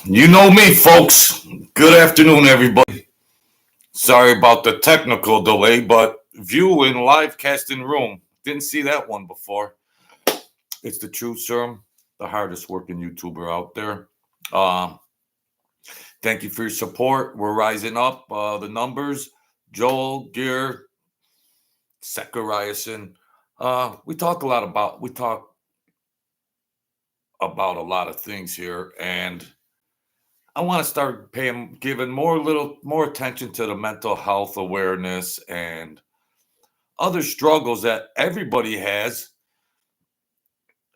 You know me, folks. Good afternoon, everybody. Sorry about the technical delay, but view in live casting room. Didn't see that one before. It's the Truth Serum, the hardest working YouTuber out there. Uh, Thank you for your support. We're rising up. The numbers, Joel, Gear, Zachariason. We talk about a lot of things here, and I want to start giving more attention to the mental health awareness and other struggles that everybody has,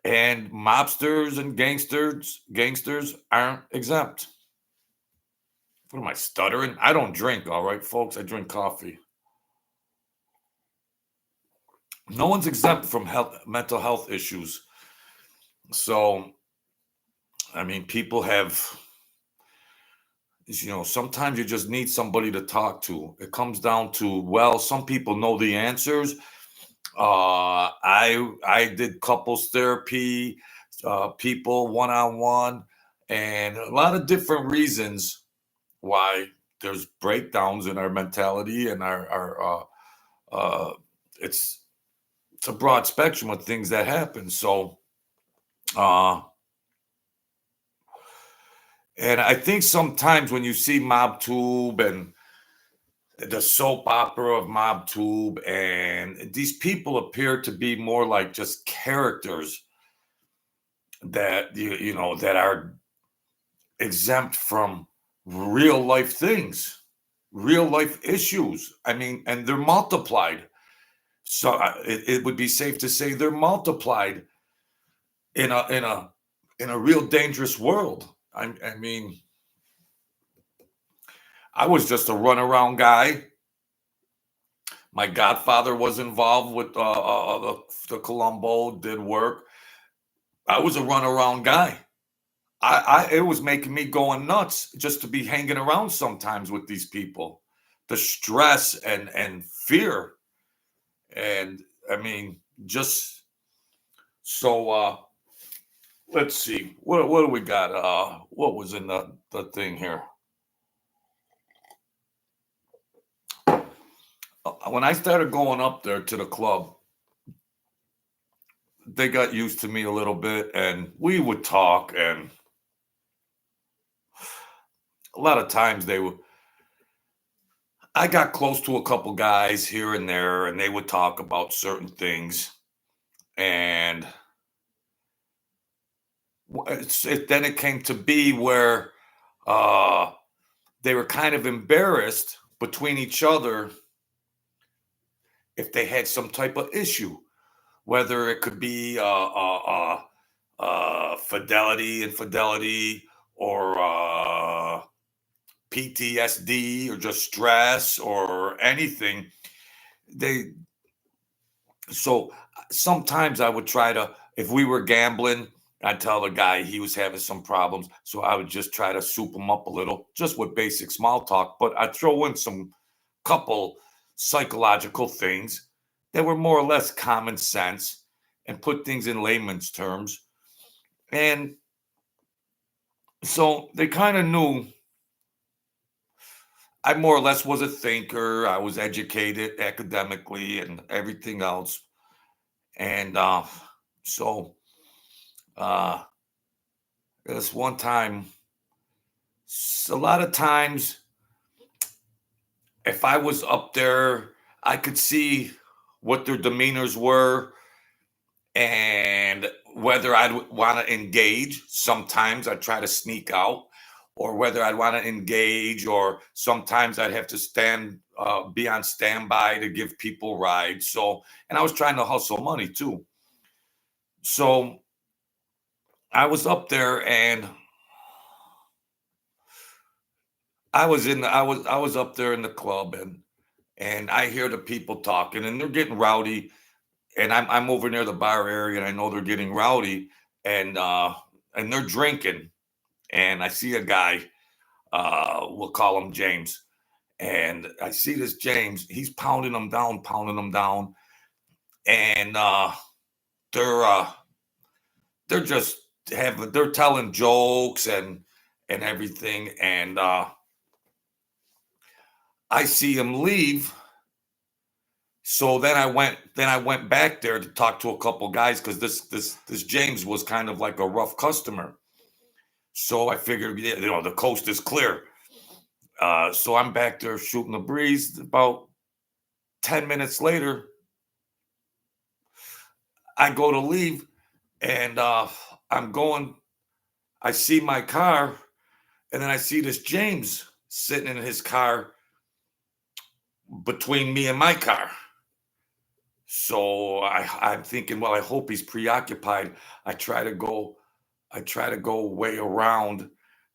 and mobsters and gangsters aren't exempt. What am I stuttering? I don't drink, all right, folks. I drink coffee. No one's exempt from mental health issues. So, I mean, people have, sometimes you just need somebody to talk to. It comes down to, well, some people know the answers. I did couples therapy, people one on one, and a lot of different reasons why there's breakdowns in our mentality and our it's a broad spectrum of things that happen. So, uh, and I think sometimes when you see MobTube and the soap opera of MobTube, and these people appear to be more like just characters that that are exempt from real life things, real life issues. I mean, and they're multiplied. So it would be safe to say they're multiplied in a real dangerous world. I mean, I was just a runaround guy. My godfather was involved with the Colombo, did work. I was a runaround guy. It was making me going nuts just to be hanging around sometimes with these people. The stress and fear, and I mean, just so. Let's see, what do we got? What was in the thing here? When I started going up there to the club, they got used to me a little bit, and we would talk, and a lot of times they would. I got close to a couple guys here and there, and they would talk about certain things, and then it came to be where uh, they were kind of embarrassed between each other if they had some type of issue, whether it could be fidelity, infidelity, or PTSD, or just stress, or anything. They So sometimes I would try to, if we were gambling, I'd tell the guy he was having some problems. So I would just try to soup him up a little, just with basic small talk. But I'd throw in some couple psychological things that were more or less common sense and put things in layman's terms. And so they kind of knew I more or less was a thinker. I was educated academically and everything else. And so uh, this one time, a lot of times, if I was up there, I could see what their demeanors were and whether I'd want to engage. Sometimes I'd try to sneak out, or whether I'd want to engage, or sometimes I'd have to be on standby to give people rides. So, and I was trying to hustle money too. So I was up there, and I was up there in the club, and I hear the people talking, and they're getting rowdy, and I'm over near the bar area, and I know they're getting rowdy, and they're drinking, and I see a guy, we'll call him James, and I see this James, he's pounding them down, and they're they're just they're telling jokes, and everything. And I see him leave. So then I went back there to talk to a couple guys because this James was kind of like a rough customer. So I figured, yeah, the coast is clear. So I'm back there shooting the breeze. About 10 minutes later, I go to leave, and I'm going, I see my car, and then I see this James sitting in his car between me and my car. So I'm thinking, well, I hope he's preoccupied. I try to go, I try to go way around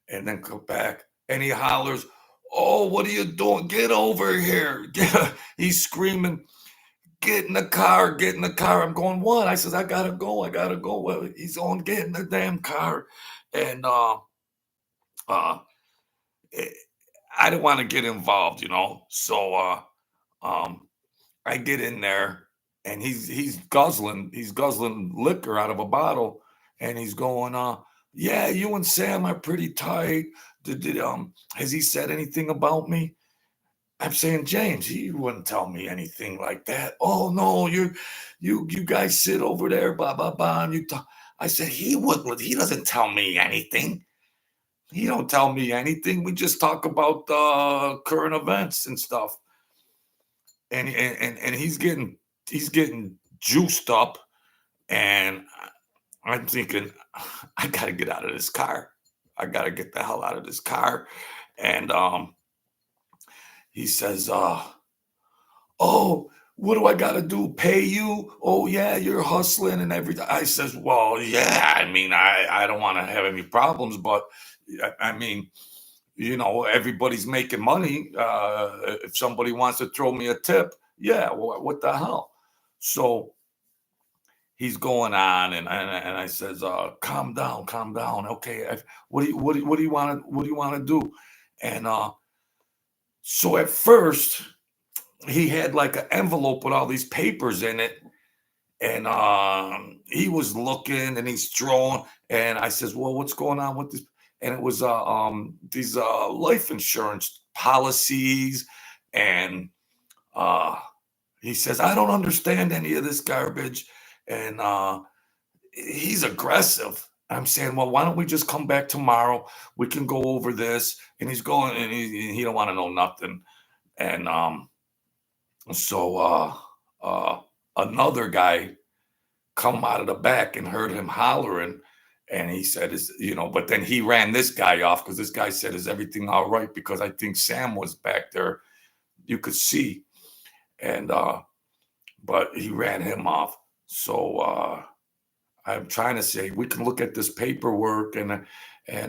and then come back. And he hollers, "Oh, what are you doing? Get over here." He's screaming, "Get in the car, get in the car." I'm going, "What?" I says, "I gotta go, I gotta go." Well, he's on, "Get in the damn car." And uh eh, I didn't want to get involved. So um I get in there, and he's guzzling liquor out of a bottle, and he's going, "Yeah, you and Sam are pretty tight. Has he said anything about me?" I'm saying, "James, he wouldn't tell me anything like that." "Oh no, you guys sit over there, blah blah blah." And you talk. I said, "He wouldn't. He doesn't tell me anything. He don't tell me anything. We just talk about current events and stuff." And he's getting juiced up, and I'm thinking, I gotta get out of this car. I gotta get the hell out of this car. And he says, "Oh, what do I gotta do? Pay you? Oh yeah, you're hustling and everything." I says, "Well, yeah. I mean, I don't want to have any problems, but I mean, everybody's making money. If somebody wants to throw me a tip, yeah, what the hell?" So he's going on, and I says, "Calm down, calm down. Okay, what do you want to do?" And so at first he had like an envelope with all these papers in it, and he was looking and he's throwing, and I says, "Well, what's going on with this?" And it was these life insurance policies, and uh he says, "I don't understand any of this garbage." And he's aggressive. I'm saying, "Well, why don't we just come back tomorrow? We can go over this." And he's going, and he don't want to know nothing. And so another guy come out of the back and heard him hollering, and he said, but then he ran this guy off because this guy said, "Is everything all right?" Because I think Sam was back there. You could see. And but he ran him off. So I'm trying to say, we can look at this paperwork, and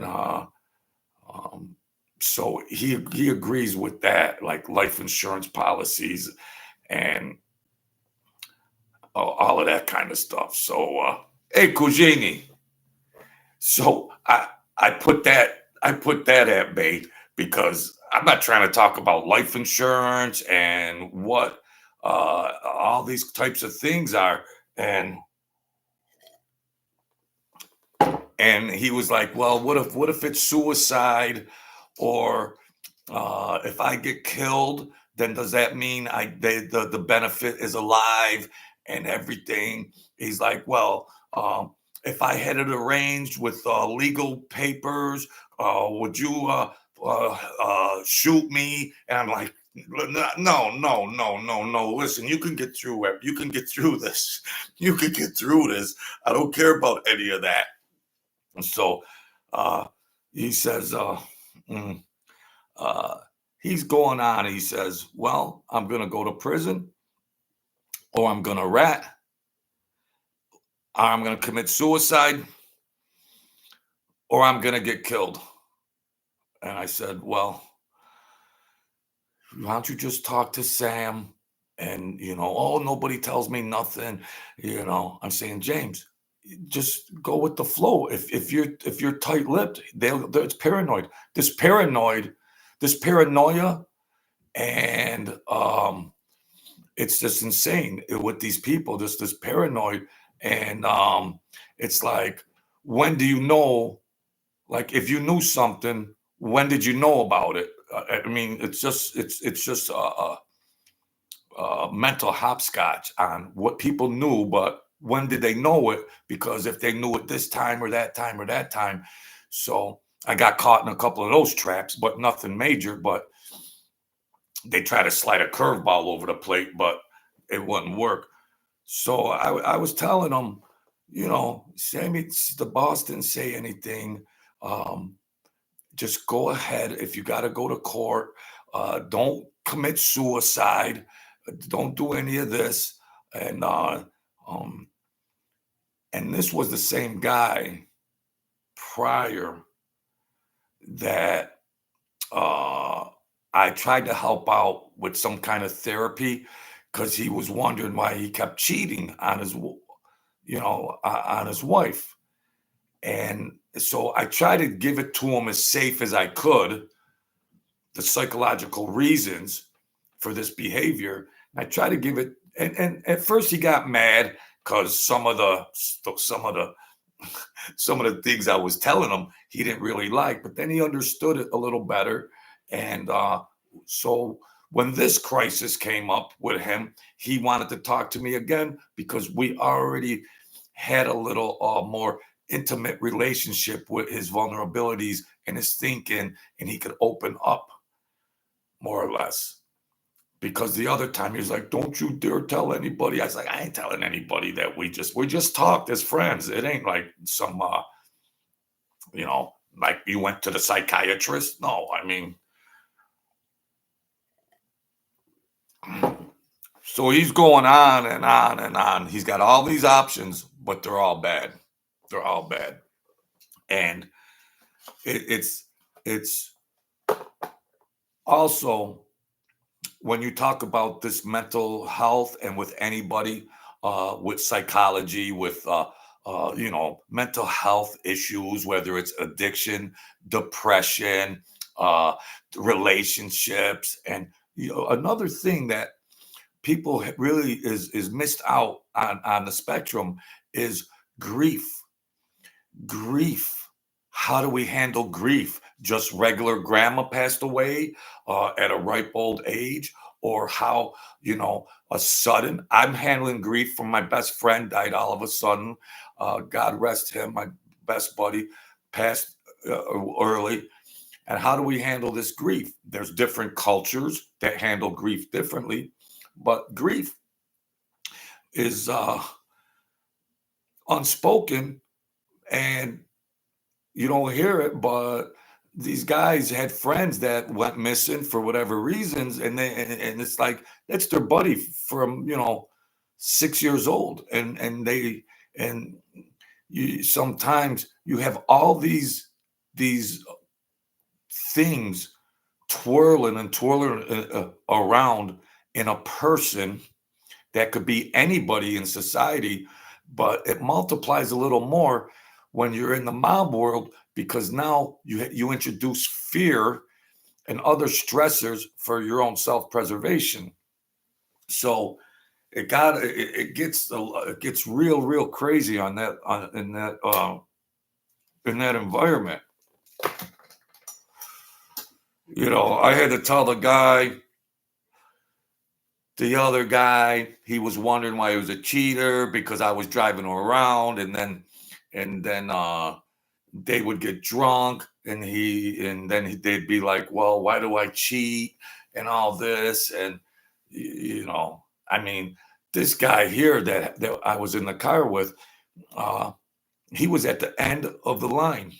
um, so he agrees with that, like life insurance policies and all of that kind of stuff. So hey, Cugini. So I put that at bay because I'm not trying to talk about life insurance and what all these types of things are. And he was like, "Well, what if it's suicide, or if I get killed, then does that mean the benefit is alive and everything?" He's like, "Well, if I had it arranged with legal papers, would you shoot me?" And I'm like, "No, no, no, no, no. Listen, you can get through it. You can get through this. You can get through this. I don't care about any of that." And so uh, he says, mm, uh, he's going on. He says, "Well, I'm going to go to prison, or I'm going to rat, or I'm going to commit suicide, or I'm going to get killed." And I said, "Well, why don't you just talk to Sam?" And, "Oh, nobody tells me nothing." I'm saying, "James, just go with the flow. If you're tight-lipped, it's paranoid. This paranoia, and it's just insane with these people, just this paranoid. And it's like, when do you know Like if you knew something, when did you know about it? I mean, it's just mental hopscotch on what people knew, but when did they know it? Because if they knew it this time or that time or that time, so I got caught in a couple of those traps, but nothing major. But they try to slide a curveball over the plate, but it wouldn't work. So I was telling them, Sammy, the boss didn't say anything. Um, just go ahead. If you got to go to court, don't commit suicide. Don't do any of this. And um, and this was the same guy prior that uh, I tried to help out with some kind of therapy because he was wondering why he kept cheating on on his wife. And so I tried to give it to him as safe as I could, the psychological reasons for this behavior. I tried to give it, and at first he got mad because some of the things I was telling him he didn't really like, but then he understood it a little better. And so when this crisis came up with him, he wanted to talk to me again because we already had a little more intimate relationship with his vulnerabilities and his thinking, and he could open up more or less. Because the other time he was like, "Don't you dare tell anybody." I was like, "I ain't telling anybody that we just talked as friends. It ain't like some like you went to the psychiatrist. No, I mean." So he's going on and on and on. He's got all these options, but they're all bad. They're all bad. And it's also when you talk about this mental health and with anybody with psychology, with mental health issues, whether it's addiction, depression, uh, relationships, and another thing that people really is missed out on the spectrum is grief. Grief. How do we handle grief? Just regular grandma passed away at a ripe old age, or how, a sudden, I'm handling grief from my best friend died all of a sudden. God rest him, my best buddy passed early. And how do we handle this grief? There's different cultures that handle grief differently, but grief is unspoken and you don't hear it, but these guys had friends that went missing for whatever reasons, and it's like that's their buddy from 6 years old, and you sometimes you have all these things twirling and twirling around in a person that could be anybody in society, but it multiplies a little more when you're in the mob world because now you introduce fear and other stressors for your own self-preservation. So it gets real crazy on that in that environment. I had to tell the other guy, he was wondering why he was a cheater because I was driving him around, and then they would get drunk, they'd be like, "Well, why do I cheat?" and all this, and I mean, this guy here that I was in the car with, uh, he was at the end of the line.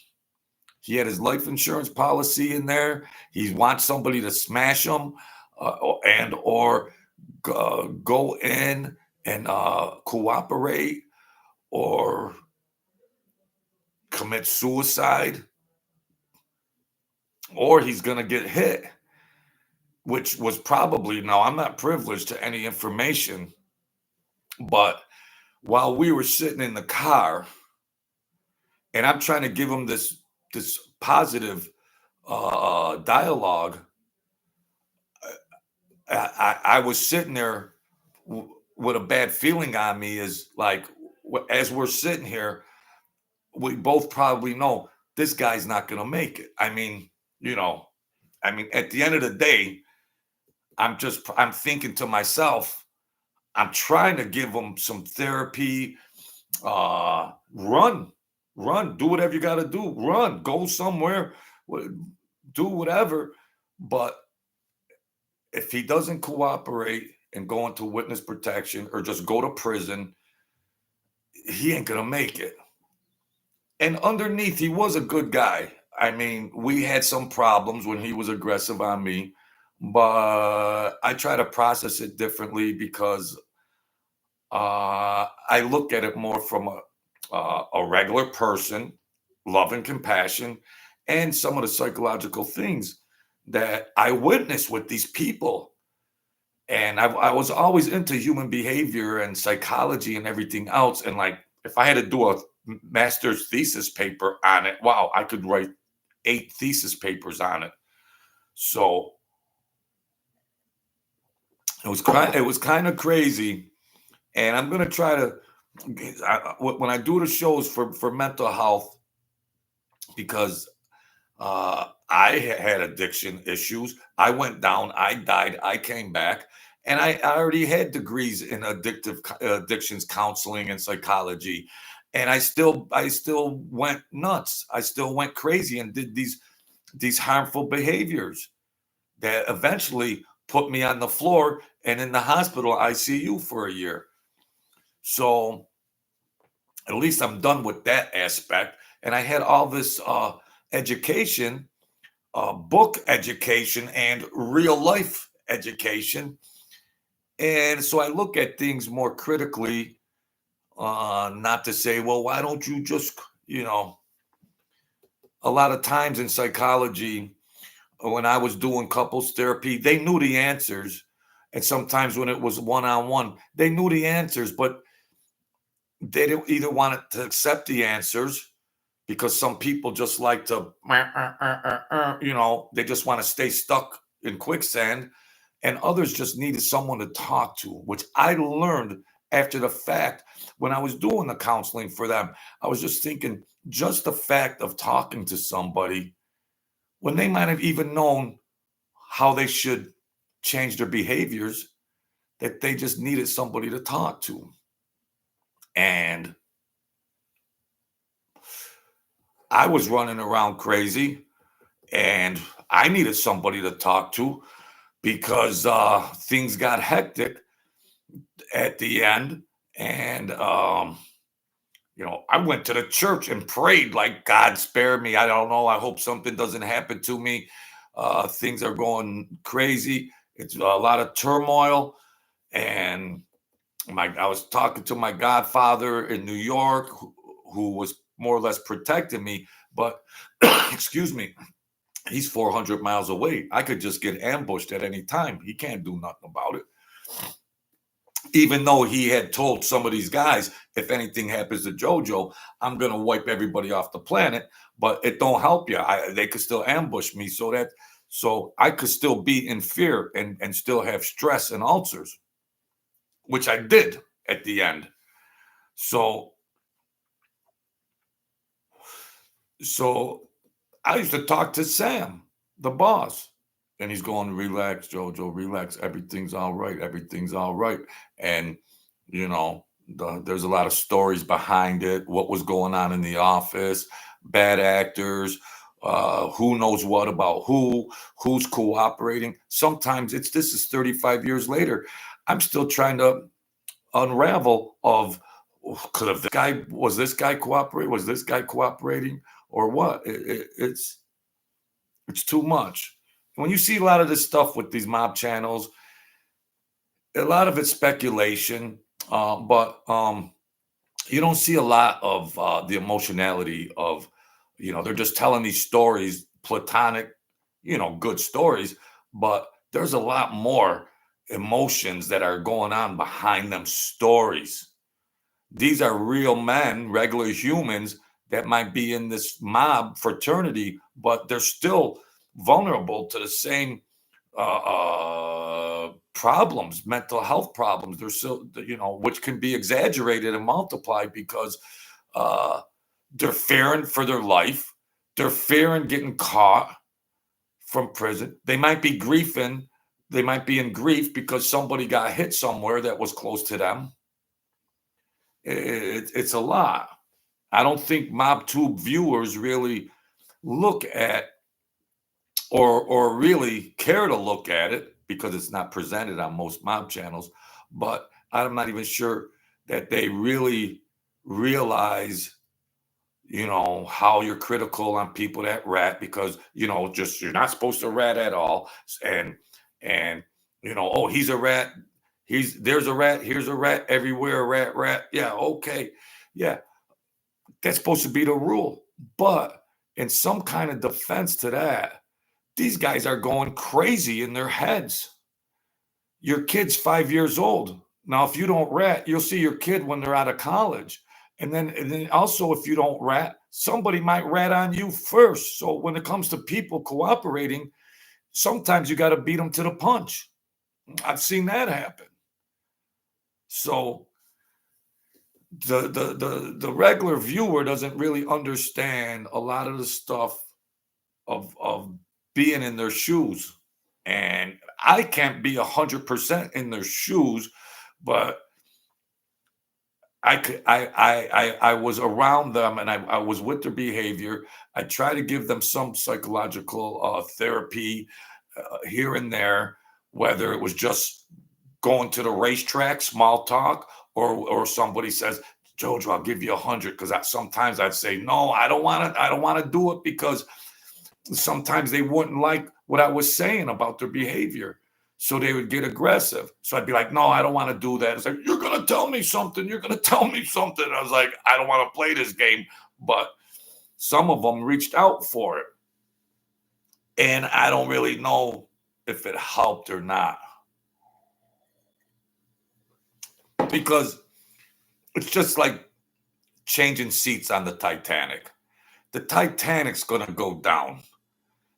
He had his life insurance policy in there. He wants somebody to smash him, or go in and cooperate or commit suicide, or he's going to get hit, which was probably, now I'm not privileged to any information, but while we were sitting in the car and I'm trying to give him this positive dialogue, I was sitting there with a bad feeling on me, is like, as we're sitting here, we both probably know this guy's not going to make it. I mean, you know, I mean, at the end of the day, I'm thinking to myself, I'm trying to give him some therapy. Run, run, do whatever you got to do. Run, go somewhere, do whatever. But if he doesn't cooperate and go into witness protection or just go to prison, he ain't gonna make it. And underneath, he was a good guy. I mean, we had some problems when he was aggressive on me, but I try to process it differently because I look at it more from a regular person, love and compassion, and some of the psychological things that I witnessed with these people. And I was always into human behavior and psychology and everything else. And like, if I had to do a master's thesis paper on it, wow, I could write 8 thesis papers on it. So it was kind of crazy. And I'm gonna try to when I do the shows for mental health, because I had addiction issues. I went down, I died, I came back, and I already had degrees in addictions counseling and psychology, and I still went nuts. I still went crazy and did these harmful behaviors that eventually put me on the floor and in the hospital ICU for a year. So at least I'm done with that aspect. And I had all this education, book education, and real life education. And so I look at things more critically, not to say, well, why don't you just, a lot of times in psychology, when I was doing couples therapy, they knew the answers. And sometimes when it was one on one, they knew the answers, but they didn't either want to accept the answers because some people just like to, they just want to stay stuck in quicksand. And others just needed someone to talk to, which I learned after the fact when I was doing the counseling for them. I was just thinking, just the fact of talking to somebody when they might have even known how they should change their behaviors, that they just needed somebody to talk to. And I was running around crazy and I needed somebody to talk to because things got hectic at the end. And, I went to the church and prayed like, God spare me. I don't know. I hope something doesn't happen to me. Things are going crazy. It's a lot of turmoil. And I was talking to my godfather in New York, who was more or less protecting me. But, excuse me, he's 400 miles away. I could just get ambushed at any time. He can't do nothing about it. Even though he had told some of these guys, if anything happens to JoJo, I'm going to wipe everybody off the planet. But it don't help you. They could still ambush me, so I could still be in fear and still have stress and ulcers, which I did at the end. So I used to talk to Sam, the boss, and he's going, relax, JoJo, relax. Everything's all right. Everything's all right. And, there's a lot of stories behind it. What was going on in the office, bad actors, who knows what about who's cooperating. Sometimes this is 35 years later. I'm still trying to unravel of could have this guy cooperating? Was this guy cooperating or what? It's too much. When you see a lot of this stuff with these mob channels, a lot of it's speculation, but you don't see a lot of the emotionality of, they're just telling these stories, platonic, good stories, but there's a lot more emotions that are going on behind them stories. These are real men, regular humans that might be in this mob fraternity, but they're still vulnerable to the same problems, mental health problems. They're still, which can be exaggerated and multiplied because they're fearing for their life. They're fearing getting caught from prison. They might be grieving. They might be in grief because somebody got hit somewhere that was close to them. It's a lot. I don't think MobTube viewers really look at or really care to look at it because it's not presented on most mob channels. But I'm not even sure that they really realize, how you're critical on people that rat because, just you're not supposed to rat at all. And oh, he's a rat. There's a rat, here's a rat, everywhere, a rat, rat. Yeah, okay. Yeah, that's supposed to be the rule. But in some kind of defense to that, these guys are going crazy in their heads. Your kid's 5 years old. Now, if you don't rat, you'll see your kid when they're out of college. And then also, if you don't rat, somebody might rat on you first. So when it comes to people cooperating, sometimes you got to beat them to the punch. I've seen that happen. So the regular viewer doesn't really understand a lot of the stuff of being in their shoes. And I can't be 100% in their shoes, but I was around them and I was with their behavior. I try to give them some psychological therapy here and there, whether it was just going to the racetrack, small talk, or somebody says, Jojo, I'll give you 100 because sometimes I'd say no, I don't want to. I don't want to do it because sometimes they wouldn't like what I was saying about their behavior. So they would get aggressive. So I'd be like, no, I don't want to do that. It's like, you're going to tell me something. You're going to tell me something. I was like, I don't want to play this game. But some of them reached out for it. And I don't really know if it helped or not. Because it's just like changing seats on the Titanic. The Titanic's going to go down.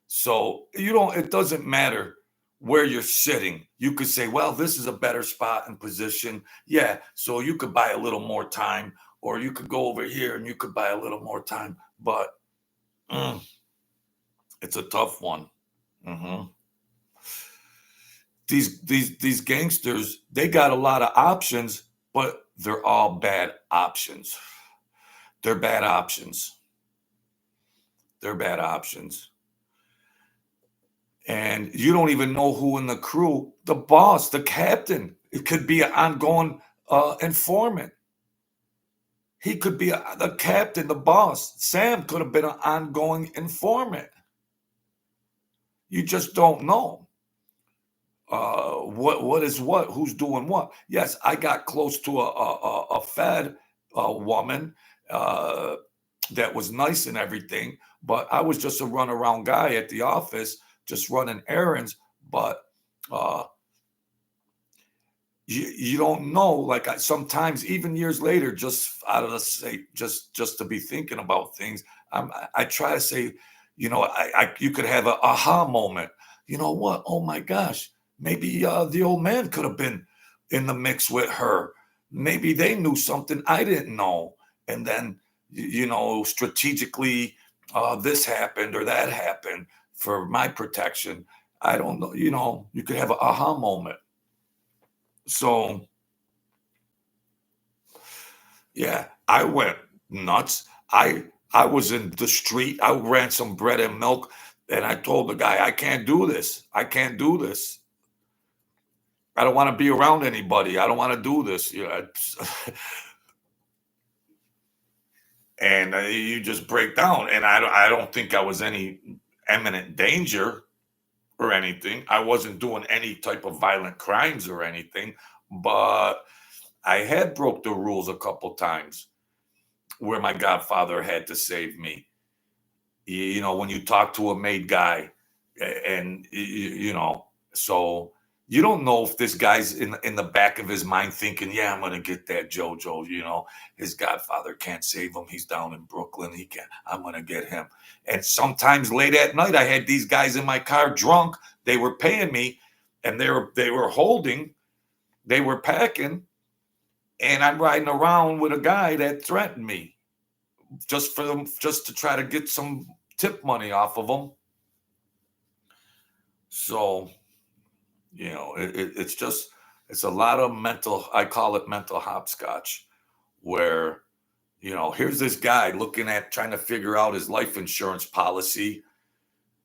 So it doesn't matter where you're sitting. You could say, well, this is a better spot and position. Yeah. So you could buy a little more time, or you could go over here and you could buy a little more time. But it's a tough one. Mm-hmm. These gangsters, they got a lot of options, but they're all bad options. They're bad options. They're bad options. And you don't even know who in the crew, the boss, the captain. It could be an ongoing informant. He could be the captain, the boss. Sam could have been an ongoing informant. You just don't know what is what, who's doing what. Yes, I got close to a Fed woman that was nice and everything, but I was just a runaround guy at the office, just running errands. But you don't know. Like sometimes, even years later, just out of the say, just to be thinking about things, I try to say, you could have a aha moment. You know what? Oh my gosh, maybe the old man could have been in the mix with her. Maybe they knew something I didn't know, and then strategically, this happened or that happened for my protection. I don't know. You could have an aha moment. So, yeah, I went nuts. I was in the street. I ran some bread and milk, and I told the guy, I can't do this. I can't do this. I don't want to be around anybody. I don't want to do this. And you just break down. And I don't think I was any imminent danger or anything. I wasn't doing any type of violent crimes or anything, but I had broke the rules a couple times where my godfather had to save me. When you talk to a made guy, and so you don't know if this guy's in the back of his mind thinking, yeah, I'm gonna get that JoJo. His godfather can't save him. He's down in Brooklyn. I'm gonna get him. And sometimes late at night, I had these guys in my car drunk. They were paying me, and they were holding, they were packing, and I'm riding around with a guy that threatened me just to try to get some tip money off of them. So, it's just, it's a lot of mental, I call it mental hopscotch, where, here's this guy looking at trying to figure out his life insurance policy,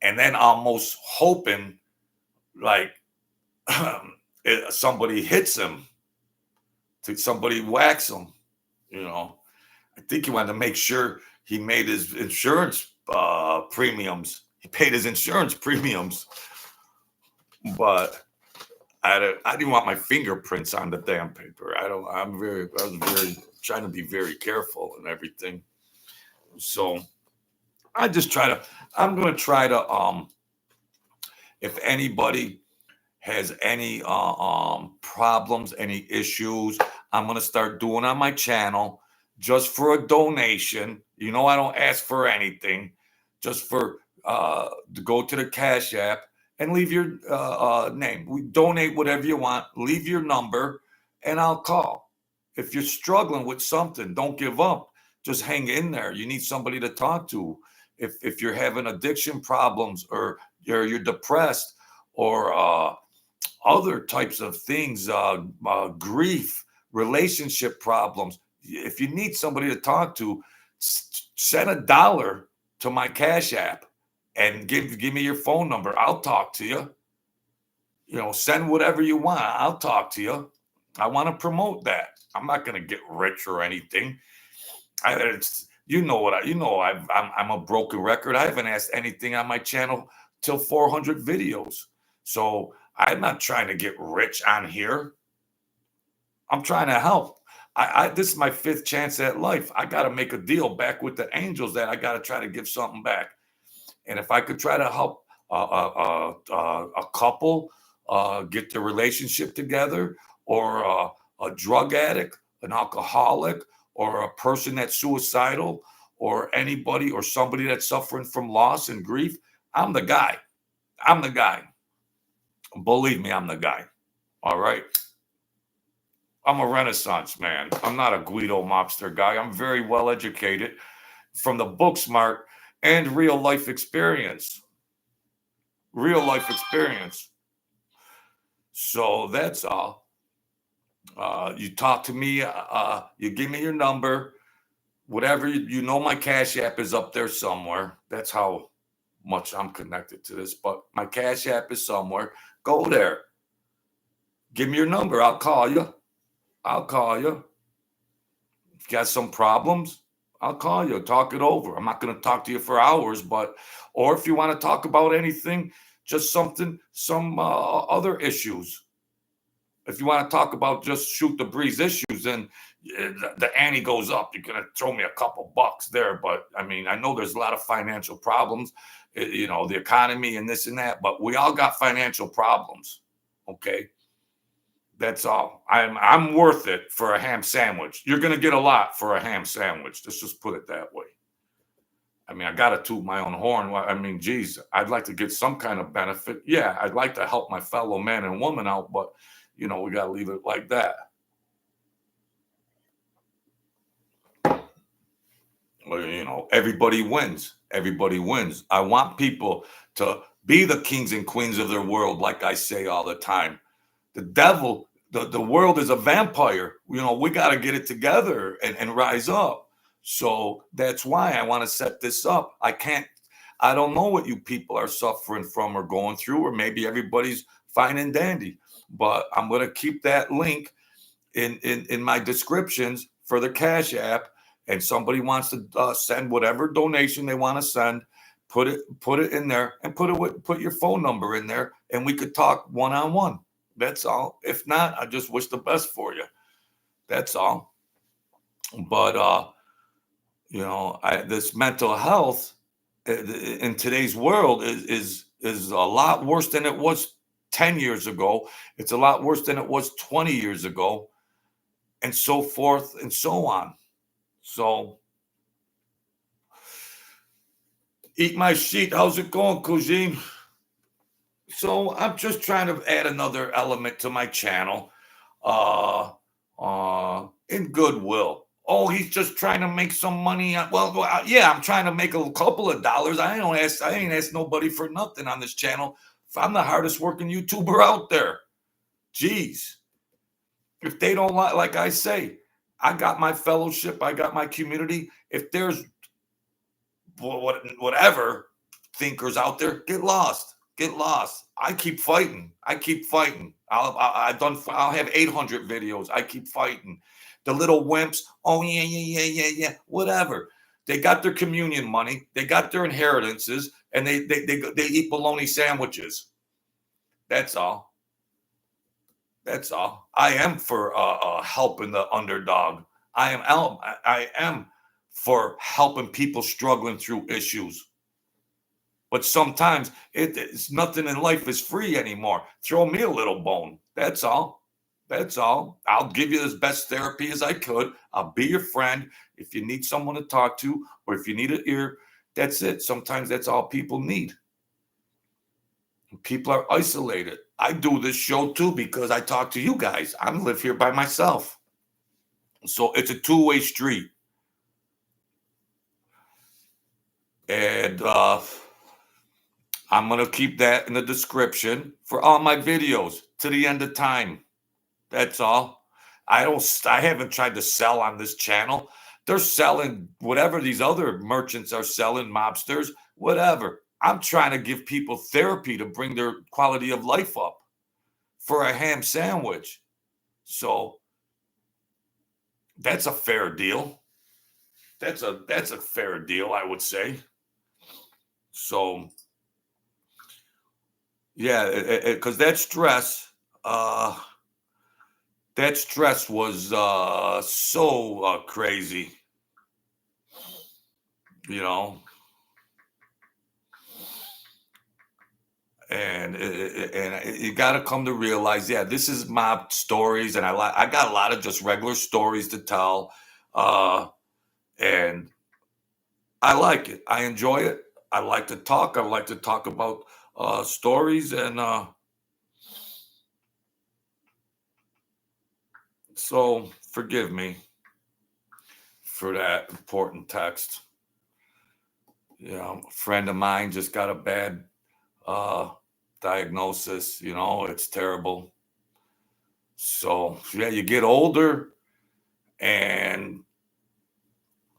and then almost hoping like somebody hits him, somebody whacks him. I think he wanted to make sure he made his insurance premiums. He paid his insurance premiums, but I didn't want my fingerprints on the damn paper. I was very trying to be very careful and everything. So I just I'm going to try to, if anybody has any problems, any issues, I'm going to start doing on my channel just for a donation. I don't ask for anything, just for to go to the Cash App and leave your name. We donate whatever you want, leave your number, and I'll call. If you're struggling with something, don't give up. Just hang in there. You need somebody to talk to. If you're having addiction problems, or you're depressed, or other types of things, grief, relationship problems. If you need somebody to talk to, send $1 to my Cash App and give me your phone number. I'll talk to you. Send whatever you want. I'll talk to you. I want to promote that. I'm not going to get rich or anything. I'm a broken record. I haven't asked anything on my channel till 400 videos. So I'm not trying to get rich on here. I'm trying to help. This is my 5th chance at life. I got to make a deal back with the angels that I got to try to give something back. And if I could try to help a couple get their relationship together, or a drug addict, an alcoholic, or a person that's suicidal, or anybody or somebody that's suffering from loss and grief, I'm the guy. I'm the guy. Believe me, I'm the guy. All right. I'm a Renaissance man. I'm not a Guido mobster guy. I'm very well educated from the book smart and real life experience. Real life experience. So that's all. You talk to me. You give me your number. Whatever, my Cash App is up there somewhere. That's how much I'm connected to this. But my Cash App is somewhere. Go there. Give me your number. I'll call you. If you got some problems, I'll call you. Talk it over. I'm not going to talk to you for hours, or if you want to talk about anything, just some other issues. If you want to talk about just shoot the breeze issues, then the ante goes up. You're going to throw me a couple bucks there. But I mean, I know there's a lot of financial problems, the economy and this and that, but we all got financial problems. Okay. That's all. I'm worth it for a ham sandwich. You're going to get a lot for a ham sandwich. Let's just put it that way. I mean, I got to toot my own horn. I mean, geez, I'd like to get some kind of benefit. Yeah, I'd like to help my fellow man and woman out, but, we got to leave it like that. Well, everybody wins. Everybody wins. I want people to be the kings and queens of their world, like I say all the time. The devil, the world is a vampire. We got to get it together and rise up. So that's why I want to set this up. I don't know what you people are suffering from or going through, or maybe everybody's fine and dandy, but I'm going to keep that link in my descriptions for the Cash App. And somebody wants to send whatever donation they want to send, put it in there, and put your phone number in there, and we could talk one-on-one. That's all. If not, I just wish the best for you. That's all. But this mental health in today's world is a lot worse than it was 10 years ago. It's a lot worse than it was 20 years ago, and so forth and so on. So, eat my sheet. How's it going, Cousine? So I'm just trying to add another element to my channel, in goodwill. Oh, he's just trying to make some money. Yeah, I'm trying to make a couple of dollars. I ain't asked nobody for nothing on this channel. I'm the hardest working YouTuber out there. Jeez. If they don't like I say, I got my fellowship, I got my community. If there's whatever thinkers out there, get lost. Get lost. I keep fighting. I keep fighting. I'll have 800 videos. I keep fighting. The little wimps, oh yeah, yeah, yeah, yeah, yeah, whatever. They got their communion money, they got their inheritances, and they eat bologna sandwiches. That's all. That's all. I am for helping the underdog. I am for helping people struggling through issues. But sometimes it's nothing in life is free anymore. Throw me a little bone. That's all. That's all. I'll give you as best therapy as I could. I'll be your friend. If you need someone to talk to, or if you need an ear, that's it. Sometimes that's all people need. People are isolated. I do this show too because I talk to you guys. I live here by myself. So it's a two-way street. And I'm going to keep that in the description for all my videos to the end of time. That's all. I haven't tried to sell on this channel. They're selling whatever these other merchants are selling, mobsters, whatever. I'm trying to give people therapy to bring their quality of life up for a ham sandwich. So that's a fair deal. That's a fair deal, I would say. So yeah, because that stress was so crazy, you know. And you got to come to realize, yeah, this is mob stories, and I got a lot of just regular stories to tell, and I like it. I enjoy it. I like to talk. I like to talk about stories, and so forgive me for that important text. A friend of mine just got a bad uh, diagnosis. It's terrible. So yeah, you get older, and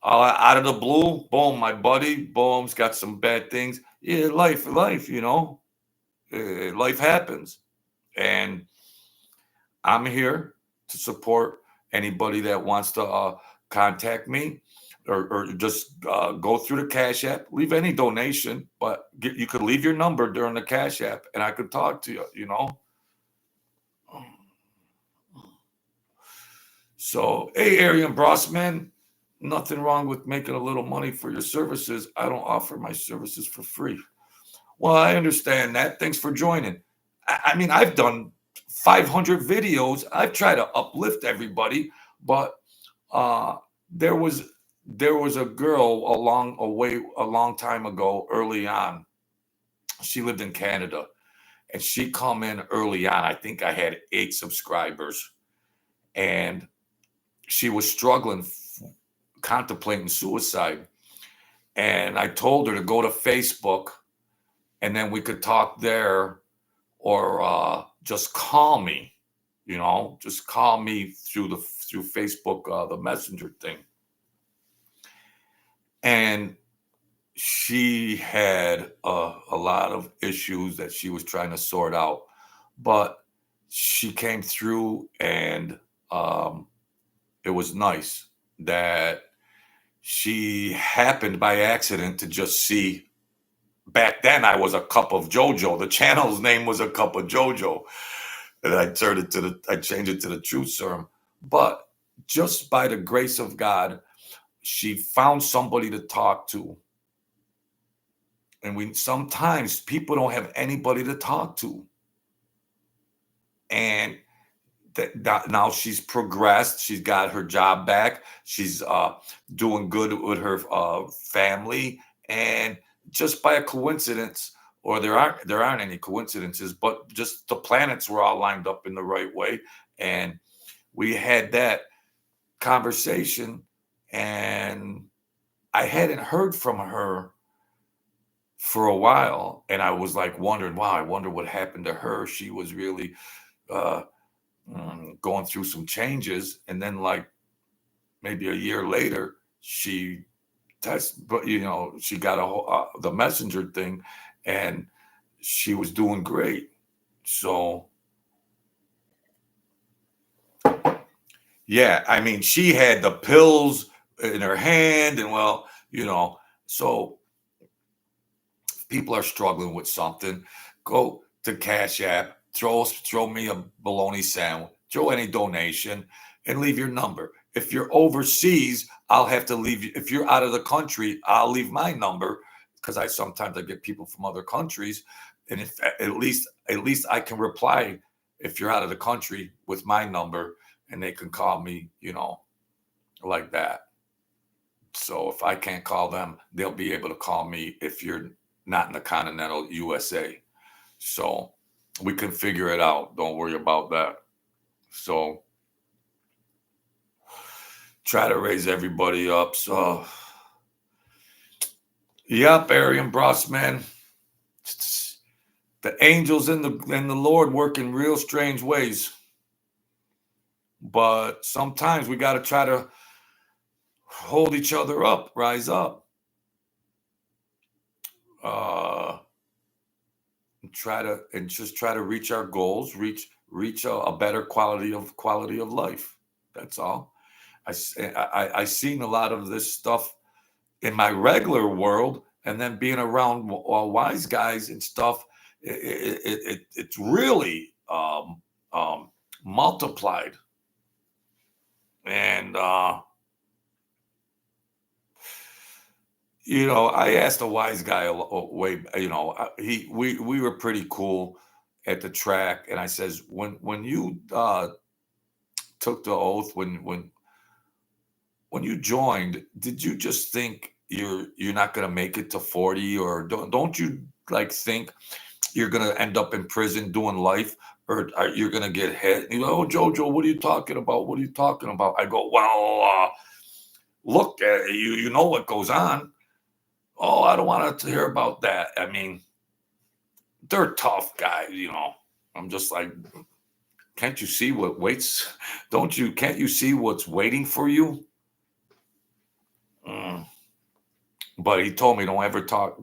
out of the blue, boom, my buddy, boom's got some bad things. Yeah, life, life happens, and I'm here to support anybody that wants to contact me, or just go through the Cash App, leave any donation, but you could leave your number during the Cash App, and I could talk to you. So, hey, Arian Brossman, nothing wrong with making a little money for your services. I don't offer my services for free. Well, I understand that. Thanks for joining. I mean, I've done 500 videos. I've tried to uplift everybody, but uh, there was a girl a long time ago, early on. She lived in Canada, and she come in early on. I think I had 8 subscribers, and she was struggling, contemplating suicide. And I told her to go to Facebook, and then we could talk there, or just call me. Just call me through Facebook, the messenger thing. And she had a lot of issues that she was trying to sort out, but she came through, and it was nice that she happened by accident to just see. Back then, I was a cup of JoJo. The channel's name was a cup of JoJo, and I changed it to the Truth Serum. But just by the grace of God, she found somebody to talk to. And sometimes people don't have anybody to talk to. And now she's progressed. She's got her job back. She's doing good with her family. And just by a coincidence, or there aren't any coincidences, but just the planets were all lined up in the right way. And we had that conversation and I hadn't heard from her for a while, and I was like wondering, wow, I wonder what happened to her. She was really uh, going through some changes, and then like maybe a year later, she but she got the messenger thing, and she was doing great. So yeah, I mean, she had the pills in her hand, and well, so people are struggling with something, go to Cash App, throw me a bologna sandwich, throw any donation, and leave your number. If you're overseas, I'll have to leave you. If you're out of the country, I'll leave my number because I get people from other countries, and if at least I can reply if you're out of the country with my number, and they can call me, like that. So if I can't call them, they'll be able to call me if you're not in the continental USA. So we can figure it out. Don't worry about that. So try to raise everybody up. So yep, Arian Bros, man. The angels and the Lord work in real strange ways. But sometimes we got to try to hold each other up, rise up. Uh just try to reach our goals, reach a better quality of life. That's all. I seen a lot of this stuff in my regular world, and then being around wise guys and stuff, it's really multiplied. And I asked a wise guy way, we were pretty cool at the track, and I says, when you took the oath, when you joined, did you just think you're not going to make it to 40, or don't you like think you're going to end up in prison doing life, or you're going to get hit? You know, oh, Jojo, what are you talking about? What are you talking about? I go, well, look, you know what goes on. Oh, I don't want to hear about that. I mean, they're tough guys, I'm just like, can't you see what waits? Can't you see what's waiting for you? Mm. But he told me don't ever talk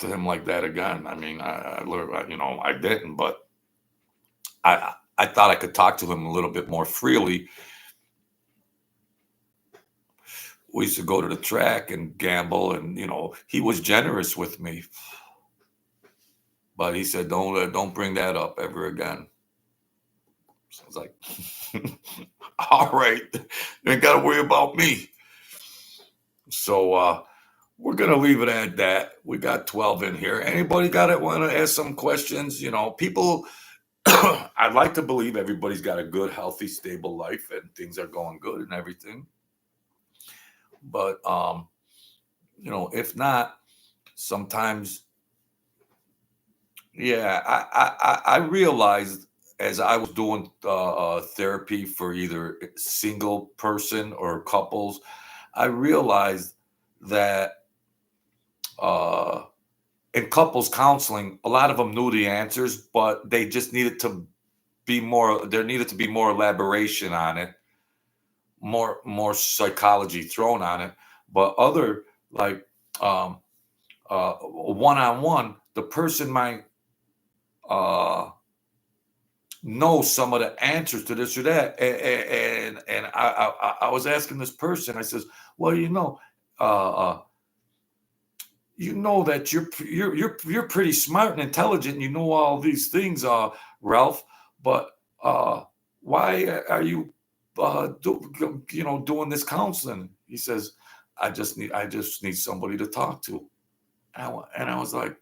to him like that again. I mean, I learned, I didn't, but I thought I could talk to him a little bit more freely. We used to go to the track and gamble, and he was generous with me, but he said, don't bring that up ever again. So I was like, all right, you ain't got to worry about me. So we're gonna leave it at that. We got 12 in here. Anybody want to ask some questions? People. I'd like to believe everybody's got a good, healthy, stable life, and things are going good and everything. But if not, sometimes, yeah, I realized as I was doing therapy for either single person or couples, I realized that uh, in couples counseling, a lot of them knew the answers, but they just needed to there needed to be more elaboration on it, more psychology thrown on it. But other, like, um, one-on-one, the person might uh, know some of the answers to this or that, and I was asking this person. I says, well, uh, uh, that you're pretty smart and intelligent, and you know all these things, Ralph. But why are you doing this counseling? He says, I just need somebody to talk to. And I was like,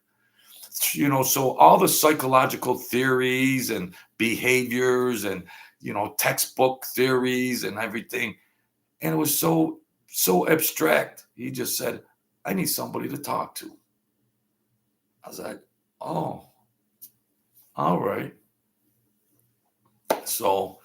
so all the psychological theories and behaviors and textbook theories and everything, and it was so abstract. He just said, I need somebody to talk to. I was like, oh, all right. So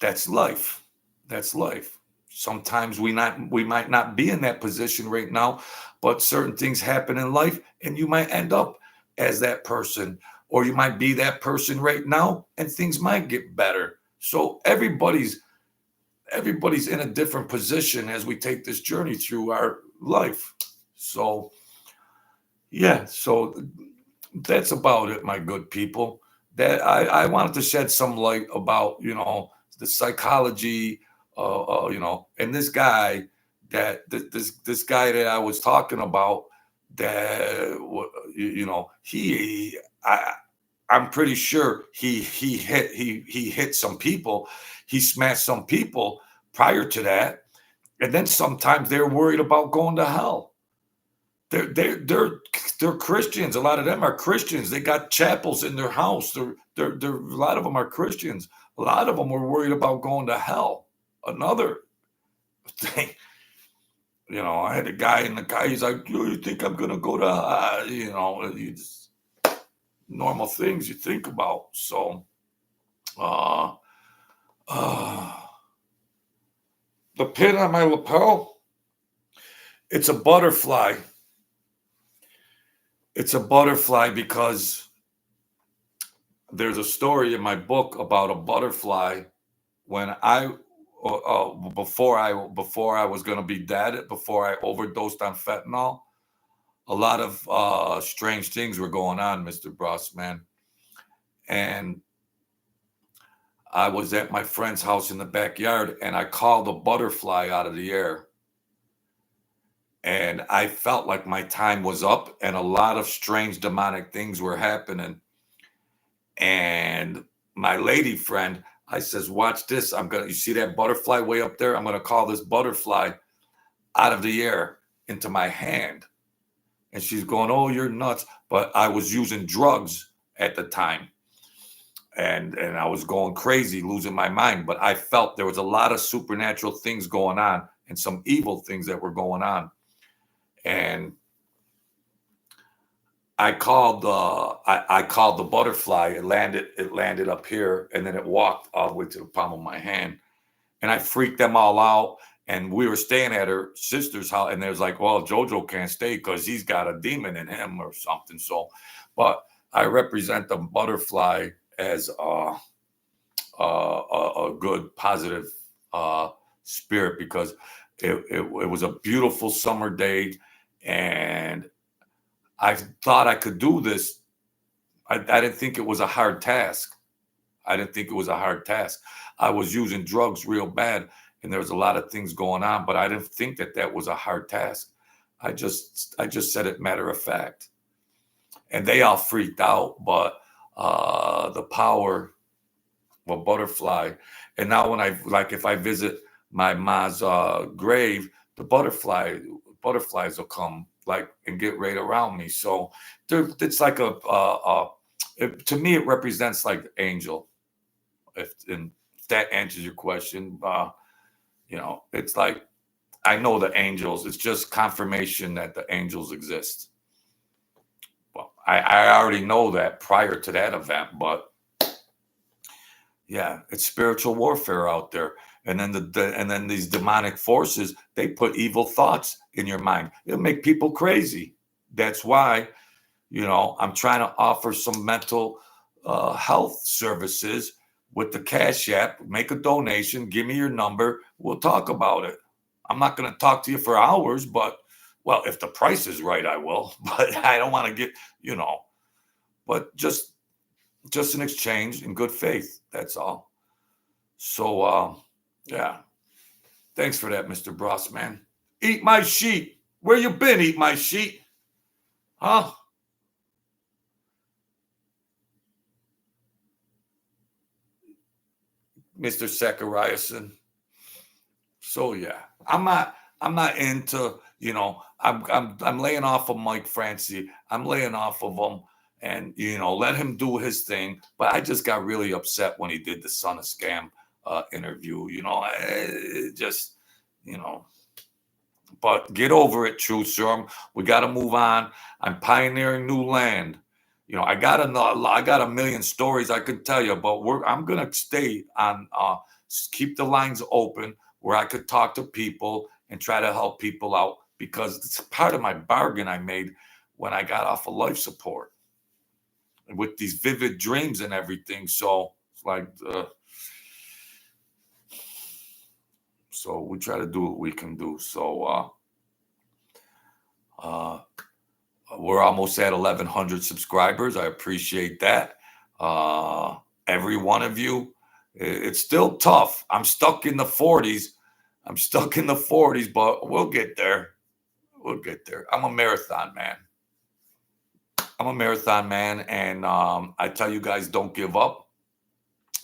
that's life. That's life. Sometimes we might not be in that position right now, but certain things happen in life, and you might end up as that person, or you might be that person right now, and things might get better. So everybody's in a different position as we take this journey through our life. So yeah, so that's about it, my good people. That I wanted to shed some light about, the psychology, and this guy this guy that I was talking about, that I I'm pretty sure he hit some people, he smashed some people prior to that, and then sometimes they're worried about going to hell. They're Christians. A lot of them are Christians. They got chapels in their house. A lot of them are Christians. A lot of them were worried about going to hell. Another thing, I had a guy, and the guy, he's like, you think I'm gonna go to, normal things you think about. So, uh, uh, the pin on my lapel, it's a butterfly. It's a butterfly because there's a story in my book about a butterfly when before I was going to be dead, before I overdosed on fentanyl. A lot of strange things were going on, Mr. Brossman. And I was at my friend's house in the backyard, and I called a butterfly out of the air. And I felt like my time was up, and a lot of strange demonic things were happening. And my lady friend, I says, watch this. You see that butterfly way up there? I'm gonna call this butterfly out of the air into my hand. And she's going, oh, you're nuts. But I was using drugs at the time. And I was going crazy, losing my mind. But I felt there was a lot of supernatural things going on, and some evil things that were going on. And I called the butterfly. It landed up here, and then it walked all the way to the palm of my hand. And I freaked them all out. And we were staying at her sister's house, and they was like, well, JoJo can't stay because he's got a demon in him or something. So, but I represent the butterfly as a good, positive spirit, because it was a beautiful summer day, and I thought I could do this. I didn't think it was a hard task. I didn't think it was a hard task. I was using drugs real bad, and there was a lot of things going on, but I didn't think that was a hard task. I just said it matter of fact, and they all freaked out. But the power of a butterfly, and now when if I visit my ma's grave, the butterflies will come and get right around me. So it's like to me, it represents like the angel. If that answers your question, it's like I know the angels. It's just confirmation that the angels exist. Well, I already know that prior to that event, but yeah, it's spiritual warfare out there. And then and then these demonic forces, they put evil thoughts in your mind. It'll make people crazy. That's why, I'm trying to offer some mental health services with the Cash App. Make a donation. Give me your number. We'll talk about it. I'm not going to talk to you for hours, but well, if the price is right, I will. But I don't want to get, but just an exchange in good faith. That's all. So, yeah. Thanks for that, Mr. Brossman. Eat my sheet. Where you been, eat my sheet? Huh? Mr. Zachariason. So yeah, I'm not into, I'm laying off of Mike Francie. I'm laying off of him, and let him do his thing. But I just got really upset when he did the Son of Scam interview. Just, you know, but get over it, Truth Serum. We got to move on. I'm pioneering new land. I got a million stories I could tell you, but I'm gonna stay on. Keep the lines open. where I could talk to people and try to help people out, because it's part of my bargain I made when I got off of life support with these vivid dreams and everything. So it's like, so we try to do what we can do. So we're almost at 1,100 subscribers. I appreciate that. Every one of you. It's still tough. I'm stuck in the 40s. But we'll get there. I'm a marathon man. And I tell you guys, don't give up.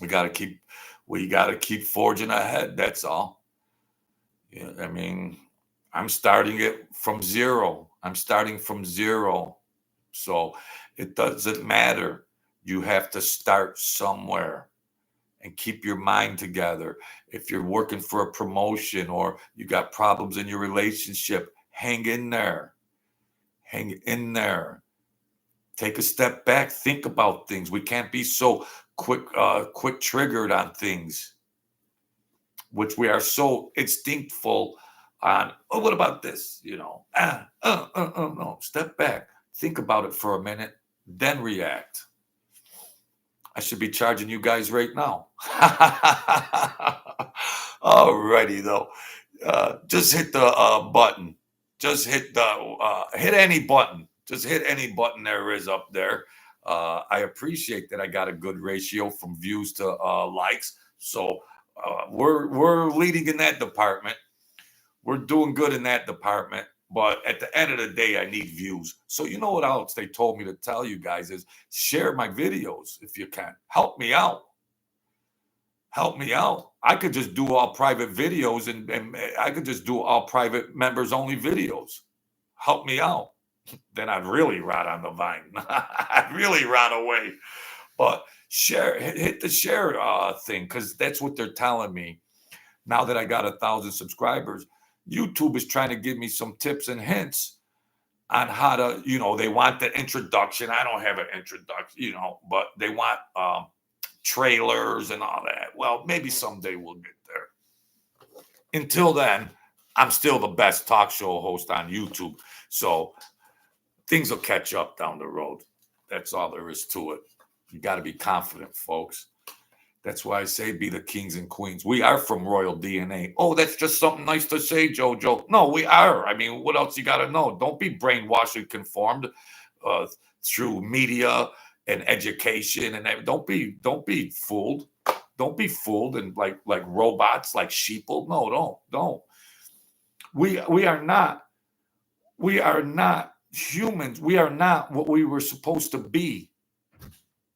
We gotta keep forging ahead. That's all. Yeah, I mean, I'm starting it from zero. So it doesn't matter. You have to start somewhere and keep your mind together. If you're working for a promotion or you got problems in your relationship, hang in there. Take a step back, think about things. We can't be so quick triggered on things, which we are so instinctful on. Oh, what about this? No, step back, think about it for a minute, then react. I should be charging you guys right now. Alrighty though. Just hit the button. Just hit any button. Just hit any button there is up there. I appreciate that I got a good ratio from views to likes. So we're leading in that department. We're doing good in that department. But at the end of the day, I need views. So you know what else they told me to tell you guys is share my videos if you can. Help me out. I could just do all private videos and I could just do all private members only videos. Help me out. Then I'd really rot on the vine. I'd really rot away. But hit the share thing, because that's what they're telling me. Now that I got 1,000 subscribers, YouTube is trying to give me some tips and hints on how to, they want the introduction. I don't have an introduction, but they want trailers and all that. Well, maybe someday we'll get there. Until then, I'm still the best talk show host on YouTube. So things will catch up down the road. That's all there is to it. You got to be confident, folks. That's why I say be the kings and queens. We are from royal DNA. Oh, that's just something nice to say, Jojo. No, we are. I mean, what else you got to know? Don't be brainwashed and conformed through media and education, and don't be fooled. Don't be fooled and like robots, like sheeple. No, don't. We are not humans. We are not what we were supposed to be.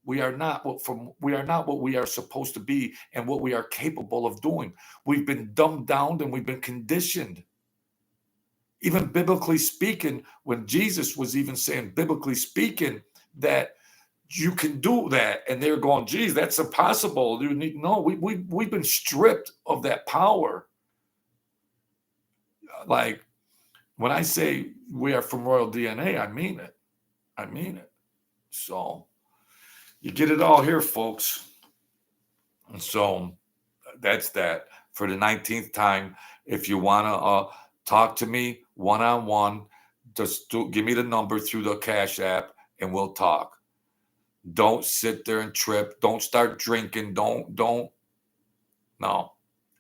We are not what we are supposed to be and what we are capable of doing. We've been dumbed down and we've been conditioned. Even biblically speaking, when Jesus was even saying, biblically speaking, that you can do that, and they're going, geez, that's impossible. We've been stripped of that power. Like when I say we are from royal DNA, I mean it. So you get it all here, folks. And so that's that. For the 19th time, if you want to talk to me one-on-one, just give me the number through the Cash App and we'll talk. Don't sit there and trip. Don't start drinking. Don't. No.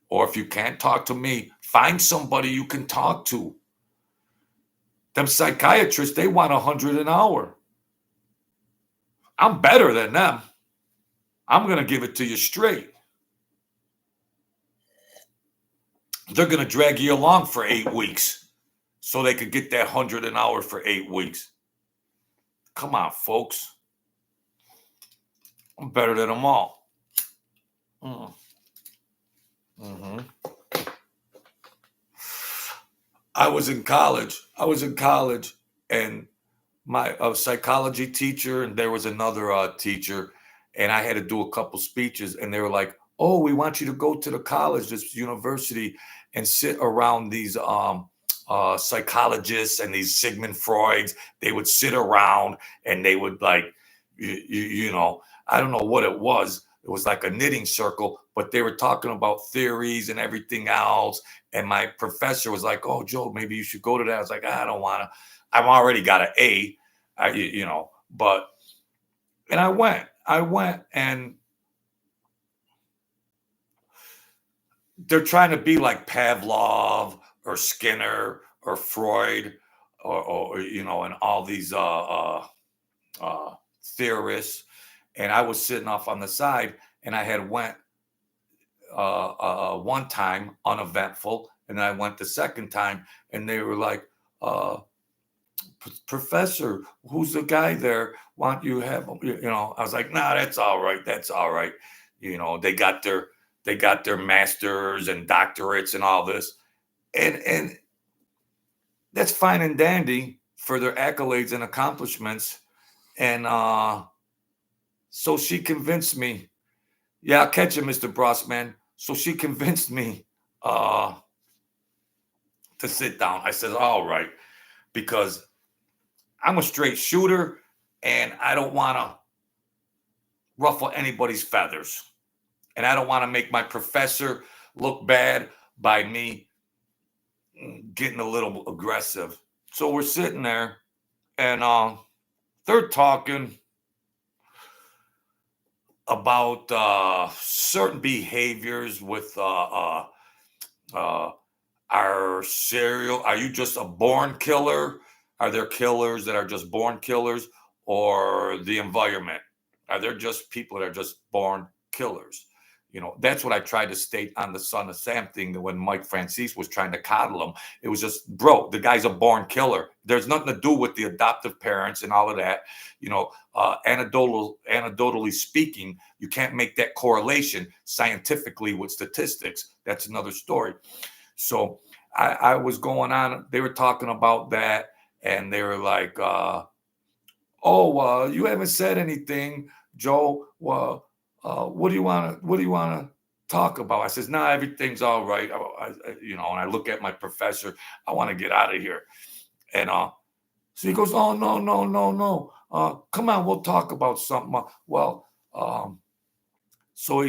Or if you can't talk to me, find somebody you can talk to. Them psychiatrists, they want 100 an hour. I'm better than them. I'm going to give it to you straight. They're going to drag you along for 8 weeks so they could get that 100 an hour for 8 weeks. Come on, folks. I'm better than them all. Mm-hmm. I was in college and my psychology teacher, and there was another teacher, and I had to do a couple speeches, and they were like, oh, we want you to go to the college, this university, and sit around these psychologists and these Sigmund Freuds. They would sit around and they would like, I don't know what it was, It was like a knitting circle, but they were talking about theories and everything else. And my professor was like, "Oh, Joe, maybe you should go to that." I was like, "I don't want to. I've already got an A, But and I went, and they're trying to be like Pavlov or Skinner or Freud or and all these theorists. And I was sitting off on the side, and I had went one time uneventful, and then I went the second time, and they were like, uh, "Professor, who's the guy there? Why don't you have him?" I was like, "Nah, that's all right. That's all right." They got their masters and doctorates and all this, and that's fine and dandy for their accolades and accomplishments. And so she convinced me. Yeah, I'll catch you, Mr. Brossman. So she convinced me uh, to sit down. I said, all right, because I'm a straight shooter and I don't want to ruffle anybody's feathers. And I don't want to make my professor look bad by me getting a little aggressive. So we're sitting there, and they're talking about certain behaviors with uh, are you just a born killer? Are there killers that are just born killers, or the environment? Are there just people that are just born killers? That's what I tried to state on the Son of Sam thing, that when Mike Francis was trying to coddle him, it was just, bro, the guy's a born killer. There's nothing to do with the adoptive parents and all of that. Anecdotally speaking, you can't make that correlation scientifically with statistics. That's another story. So I was going on. They were talking about that, and they were like, "Oh, you haven't said anything, Joe. Well, what do you want to talk about?" I says, "Nah, everything's all right." And I look at my professor. I want to get out of here. And so he goes, "Oh, no, no, no, no. Come on, we'll talk about something." Well, so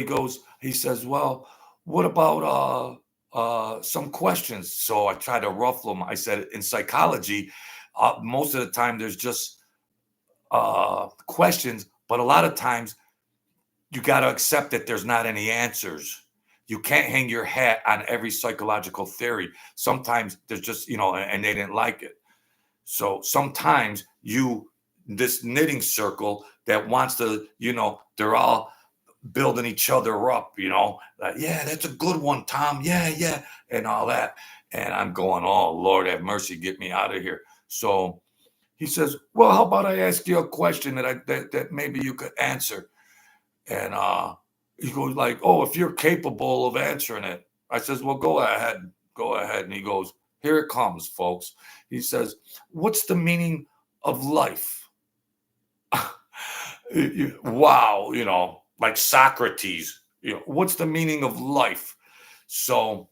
he says, "Well, what about some questions?" So I try to ruffle him. I said, in psychology, most of the time there's just questions, but a lot of times you got to accept that there's not any answers. You can't hang your hat on every psychological theory. Sometimes there's just, and they didn't like it. So sometimes this knitting circle that wants to, they're all building each other up, like, yeah, that's a good one, Tom. Yeah, yeah, and all that. And I'm going, oh, Lord have mercy, get me out of here. So he says, well, how about I ask you a question that maybe you could answer? And he goes like, oh, if you're capable of answering it. I says, well, go ahead. Go ahead. And he goes, here it comes, folks. He says, what's the meaning of life? Wow, like Socrates, what's the meaning of life? So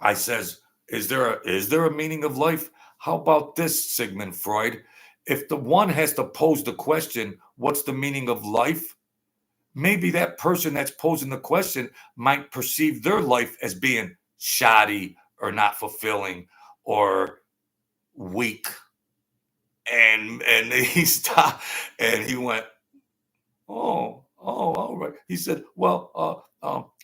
I says, is there a meaning of life? How about this, Sigmund Freud? If the one has to pose the question, what's the meaning of life? Maybe that person that's posing the question might perceive their life as being shoddy or not fulfilling or weak. And he stopped and he went, oh, all right. He said, well,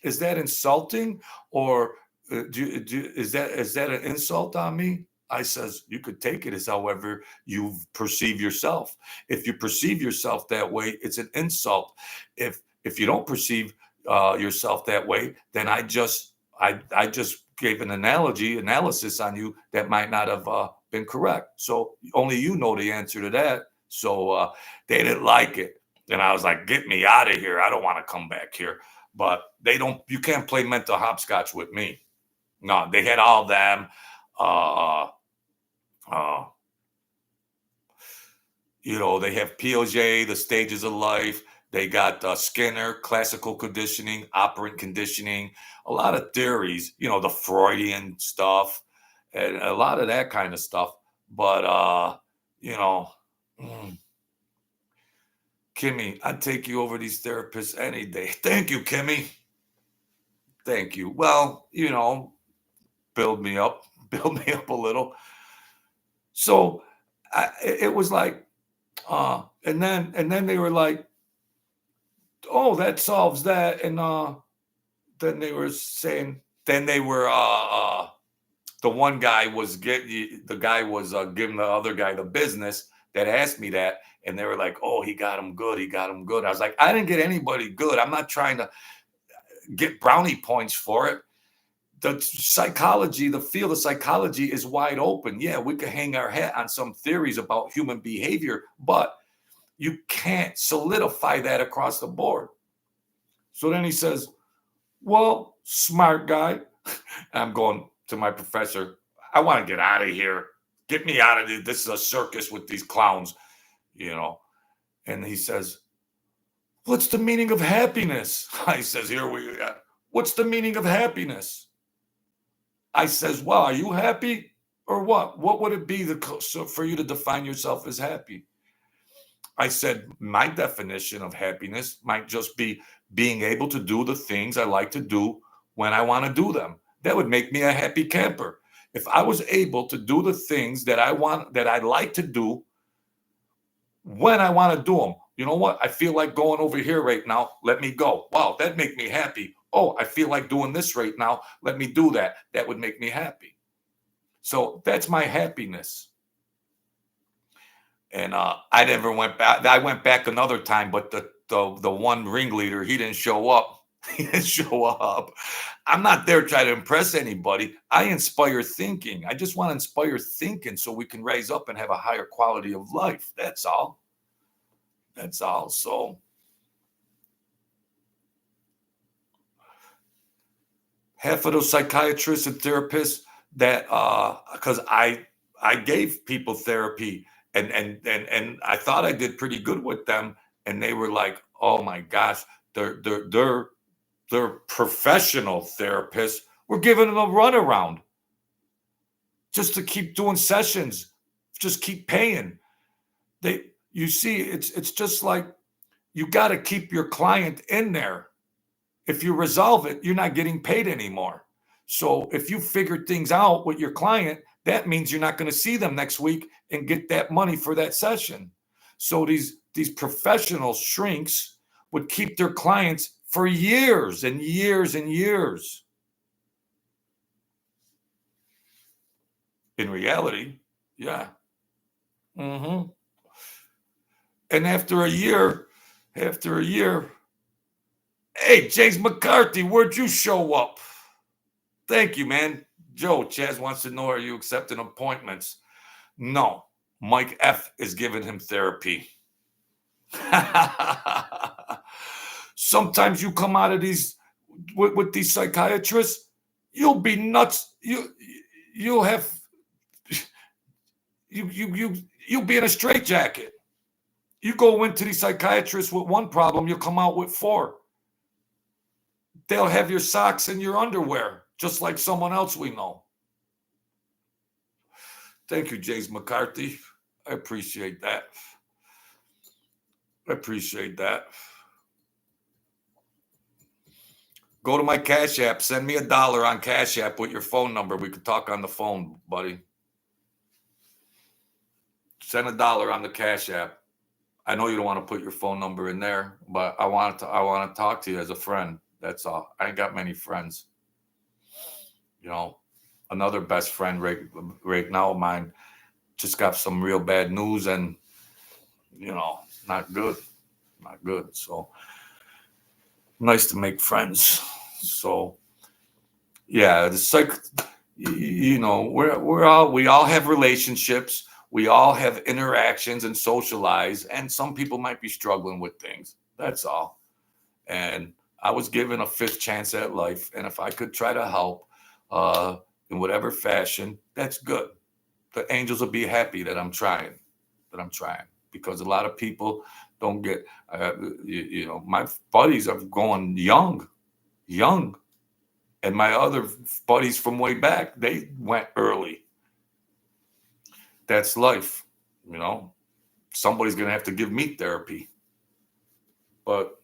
is that insulting, or is that an insult on me? I says, you could take it as however you perceive yourself. If you perceive yourself that way, it's an insult. If you don't perceive yourself that way, then I just gave an analysis on you that might not have been correct. So only you know the answer to that. So they didn't like it. And I was like, get me out of here. I don't want to come back here. But you can't play mental hopscotch with me. No, they had all them. Uh, uh, they have Piaget, the stages of life. They got Skinner, classical conditioning, operant conditioning, a lot of theories, the Freudian stuff, and a lot of that kind of stuff. But, mm, Kimmy, I'd take you over these therapists any day. Thank you, Kimmy. Thank you. Well, build me up, build me up a little. So it was like, and then they were like, oh, that solves that. And then they were saying, then they were, the one guy was the guy was giving the other guy the business that asked me that. And they were like, oh, he got him good. He got him good. I was like, I didn't get anybody good. I'm not trying to get brownie points for it. The psychology, the field of psychology is wide open. Yeah, we could hang our hat on some theories about human behavior, but you can't solidify that across the board. So then he says, well, smart guy. I'm going to my professor. I want to get out of here. Get me out of this. This is a circus with these clowns, you know. And he says, what's the meaning of happiness? I says, here we are. What's the meaning of happiness? I says, well, are you happy or what? What would it be for you to define yourself as happy? I said, my definition of happiness might just be being able to do the things I like to do when I want to do them. That would make me a happy camper. If I was able to do the things that I like to do when I want to do them. You know what? I feel like going over here right now. Let me go. Wow, that'd make me happy. Oh, I feel like doing this right now. Let me do that. That would make me happy. So that's my happiness. And I never went back. I went back another time, but the one ringleader, he didn't show up. He didn't show up. I'm not there trying to impress anybody. I inspire thinking. I just want to inspire thinking so we can raise up and have a higher quality of life. That's all. That's all. So half of those psychiatrists and therapists that because I gave people therapy and I thought I did pretty good with them, and they were like, oh my gosh, they're professional therapists. We're giving them a runaround just to keep doing sessions, just keep paying. You see, it's just like you got to keep your client in there. If you resolve it, you're not getting paid anymore. So if you figure things out with your client, that means you're not going to see them next week and get that money for that session. So these professional shrinks would keep their clients for years and years and years. In reality, yeah. Mm-hmm. And after a year, hey, James McCarthy, where'd you show up? Thank you, man. Joe, Chaz wants to know, are you accepting appointments? No, Mike F is giving him therapy. Sometimes you come out of these with these psychiatrists, you'll be nuts. You'll be in a straitjacket. You go into these psychiatrists with one problem, you'll come out with 4. They'll have your socks and your underwear, just like someone else we know. Thank you, James McCarthy. I appreciate that. Go to my Cash App. Send me $1 on Cash App with your phone number. We could talk on the phone, buddy. Send $1 on the Cash App. I know you don't want to put your phone number in there, but I want to talk to you as a friend. That's all. I ain't got many friends. Another best friend right now of mine just got some real bad news, and not good. So nice to make friends. So yeah, we all have relationships. We all have interactions and socialize, and some people might be struggling with things. That's all. And I was given a 5th chance at life, and if I could try to help in whatever fashion, that's good. The angels will be happy that I'm trying, because a lot of people don't get, my buddies are going young, and my other buddies from way back, they went early. That's life, Somebody's going to have to give me therapy. But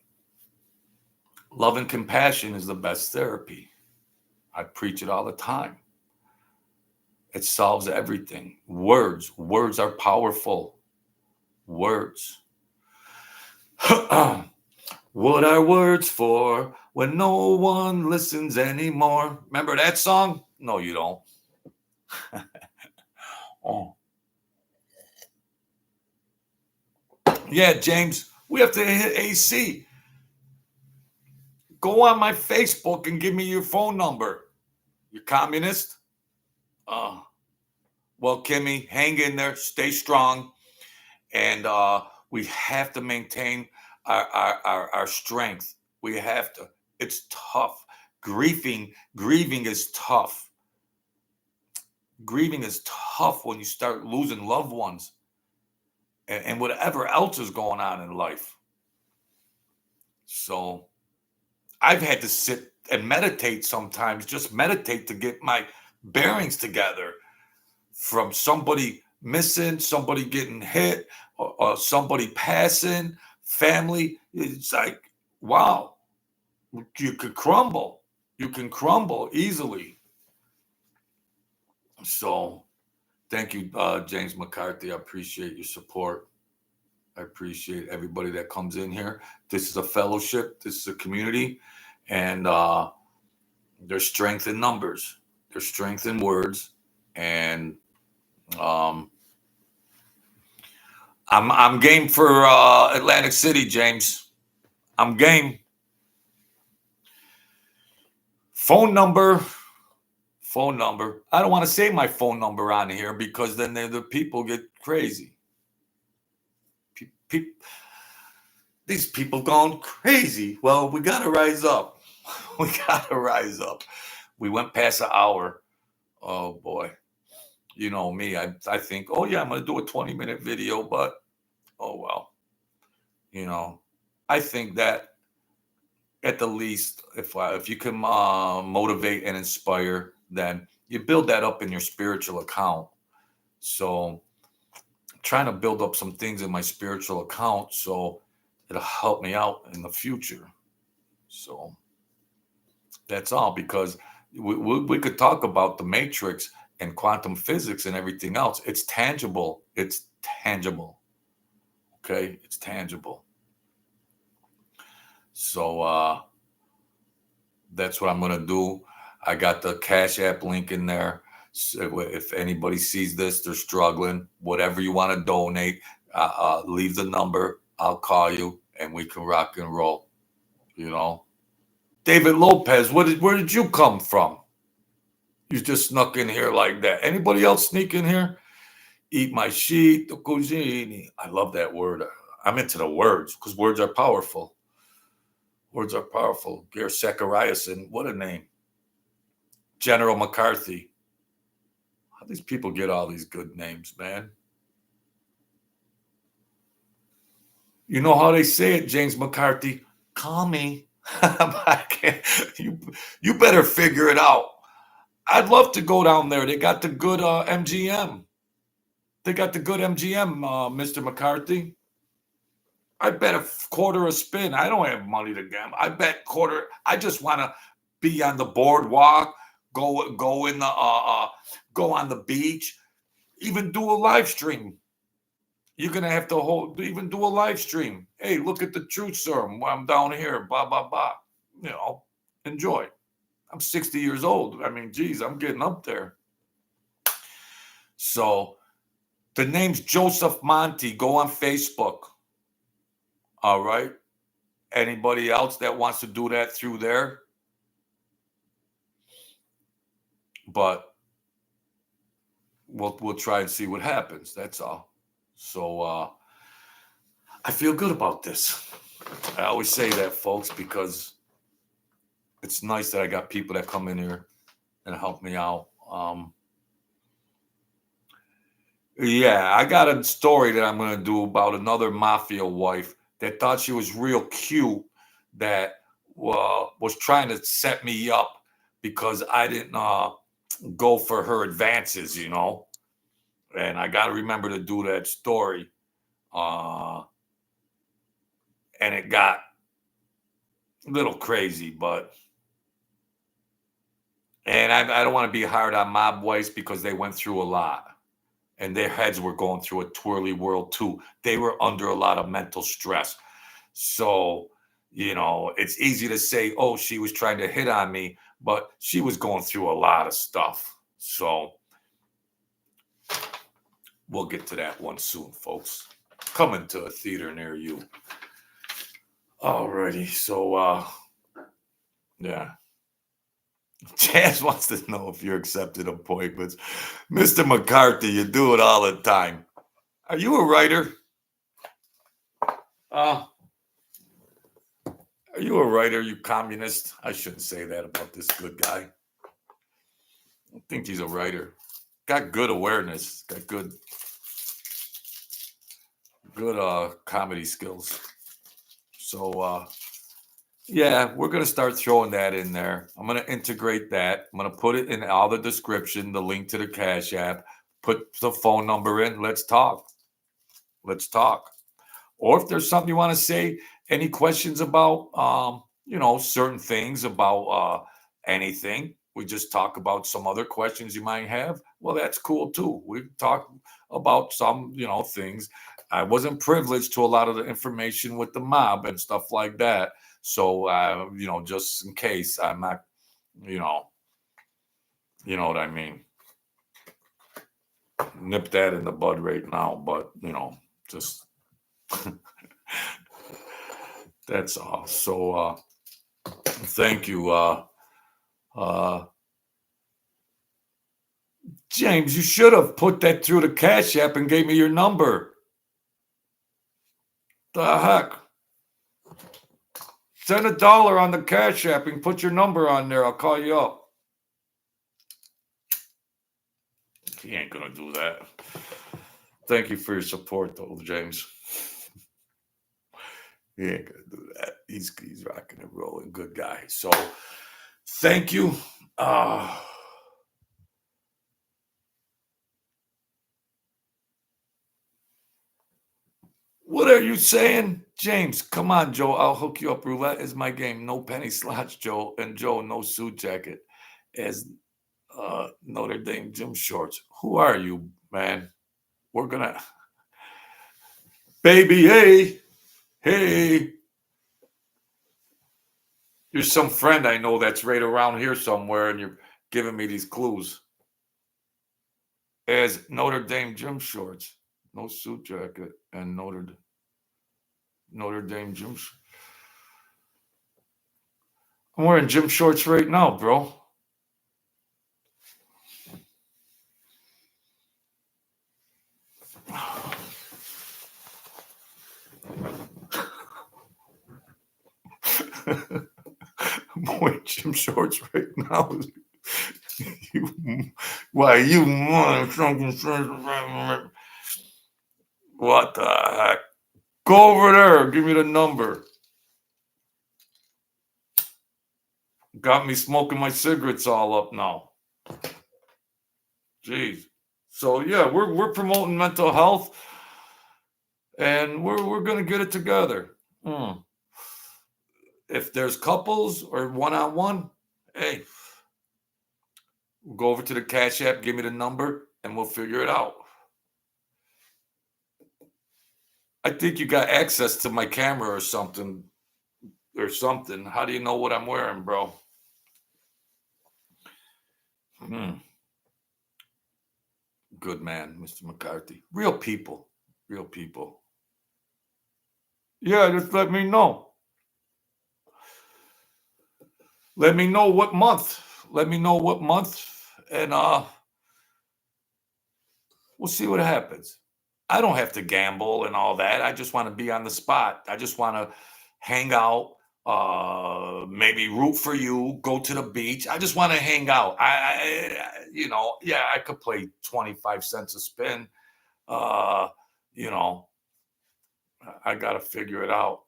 love and compassion is the best therapy. I preach it all the time. It solves everything. Words are powerful. Words. What are words for when no one listens anymore? Remember that song? No, you don't. Oh. Yeah, James, we have to hit AC. Go on my Facebook and give me your phone number. You communist? Oh. Well, Kimmy, hang in there, stay strong, and we have to maintain our strength. We have to. It's tough. Grieving is tough. Grieving is tough when you start losing loved ones and whatever else is going on in life. So I've had to sit and meditate sometimes, just meditate to get my bearings together from somebody missing, somebody getting hit, or somebody passing, family. It's like, wow, you could crumble. You can crumble easily. So thank you, James McCarthy. I appreciate your support. I appreciate everybody that comes in here. This is a fellowship. This is a community. And there's strength in numbers. There's strength in words. And I'm game for Atlantic City, James. I'm game. Phone number. I don't want to say my phone number on here because then the people get crazy. These people going crazy. Well, we got to rise up. We got to rise up. We went past an hour. Oh, boy. You know me. I think, oh, yeah, I'm going to do a 20-minute video, but oh, well. You know, I think that at the least, if you can motivate and inspire, then you build that up in your spiritual account. So I'm trying to build up some things in my spiritual account so it'll help me out in the future. So that's all, because we could talk about the matrix and quantum physics and everything else. It's tangible. It's tangible. Okay? It's tangible. So that's what I'm going to do. I got the Cash App link in there. So if anybody sees this, they're struggling, whatever you want to donate, leave the number. I'll call you and we can rock and roll. You know, David Lopez, where did you come from? You just snuck in here like that. Anybody else sneak in here? Eat my sheet, cugini. I love that word. I'm into the words because words are powerful. Words are powerful. Gare Zachariason, what a name. General McCarthy. How these people get all these good names, man? You know how they say it, James McCarthy? Call me. You better figure it out. I'd love to go down there. They got the good MGM. They got the good MGM, Mr. McCarthy. I bet a quarter a spin. I don't have money to gamble. I bet quarter. I just want to be on the boardwalk, go in the go on the beach, even do a live stream. You're gonna have to even do a live stream. Hey, look at the truth serum. I'm down here. Blah blah blah. You know, enjoy. I'm 60 years old. I mean, geez, I'm getting up there. So the name's Joseph Monty. Go on Facebook. All right. Anybody else that wants to do that through there? But we'll try and see what happens. That's all. So I feel good about this. I always say that, folks, because it's nice that I got people that come in here and help me out. Yeah, I got a story that I'm going to do about another mafia wife that thought she was real cute, that was trying to set me up because I didn't go for her advances, you know. And I got to remember to do that story. And it got a little crazy, but and I don't want to be hard on mob boys because they went through a lot and their heads were going through a twirly world too. They were under a lot of mental stress. So, it's easy to say, oh, she was trying to hit on me, but she was going through a lot of stuff. So, we'll get to that one soon, folks. Coming to a theater near you. Alrighty. So, yeah. Chaz wants to know if you're accepting appointments. Mr. McCarthy, you do it all the time. Are you a writer? Uh, are you a writer, you communist? I shouldn't say that about this good guy. I think he's a writer. Got good awareness. Got good comedy skills. So yeah, we're gonna start throwing that in there. I'm gonna integrate that. I'm gonna put it in all the description, the link to the Cash App, put the phone number in. Let's talk. Let's talk. Or if there's something you want to say, any questions about certain things about anything. We just talk about some other questions you might have. Well, that's cool too. We talk about some, things. I wasn't privileged to a lot of the information with the mob and stuff like that. So, just in case I'm not, you know, you know what I mean. Nip that in the bud right now, but just that's all. So, thank you, James. You should have put that through the Cash App and gave me your number. The heck? Send $1 on the Cash App and put your number on there. I'll call you up. He ain't gonna do that. Thank you for your support, though, James. He ain't gonna do that. He's rocking and rolling, good guy. So, thank you. What are you saying? James, come on, Joe. I'll hook you up. Roulette is my game. No penny slots, Joe. And Joe, no suit jacket. As Notre Dame gym shorts. Who are you, man? We're gonna baby, hey. You're some friend I know that's right around here somewhere, and you're giving me these clues. As Notre Dame gym shorts, no suit jacket, and Notre Dame gym. I'm wearing gym shorts right now, bro. I'm wearing gym shorts right now. Why you want something? What the heck? Go over there. Give me the number. Got me smoking my cigarettes all up now. Jeez. So yeah, we're promoting mental health, and we're gonna get it together. If there's couples or one-on-one, hey, we'll go over to the Cash App, give me the number, and we'll figure it out. I think you got access to my camera or something. How do you know what I'm wearing, bro? Good man, Mr. McCarthy. Real people. Yeah, just let me know. Let me know what month. And we'll see what happens. I don't have to gamble and all that. I just want to be on the spot. I just want to hang out, maybe root for you, go to the beach. I just want to hang out. I could play 25 cents a spin. I got to figure it out.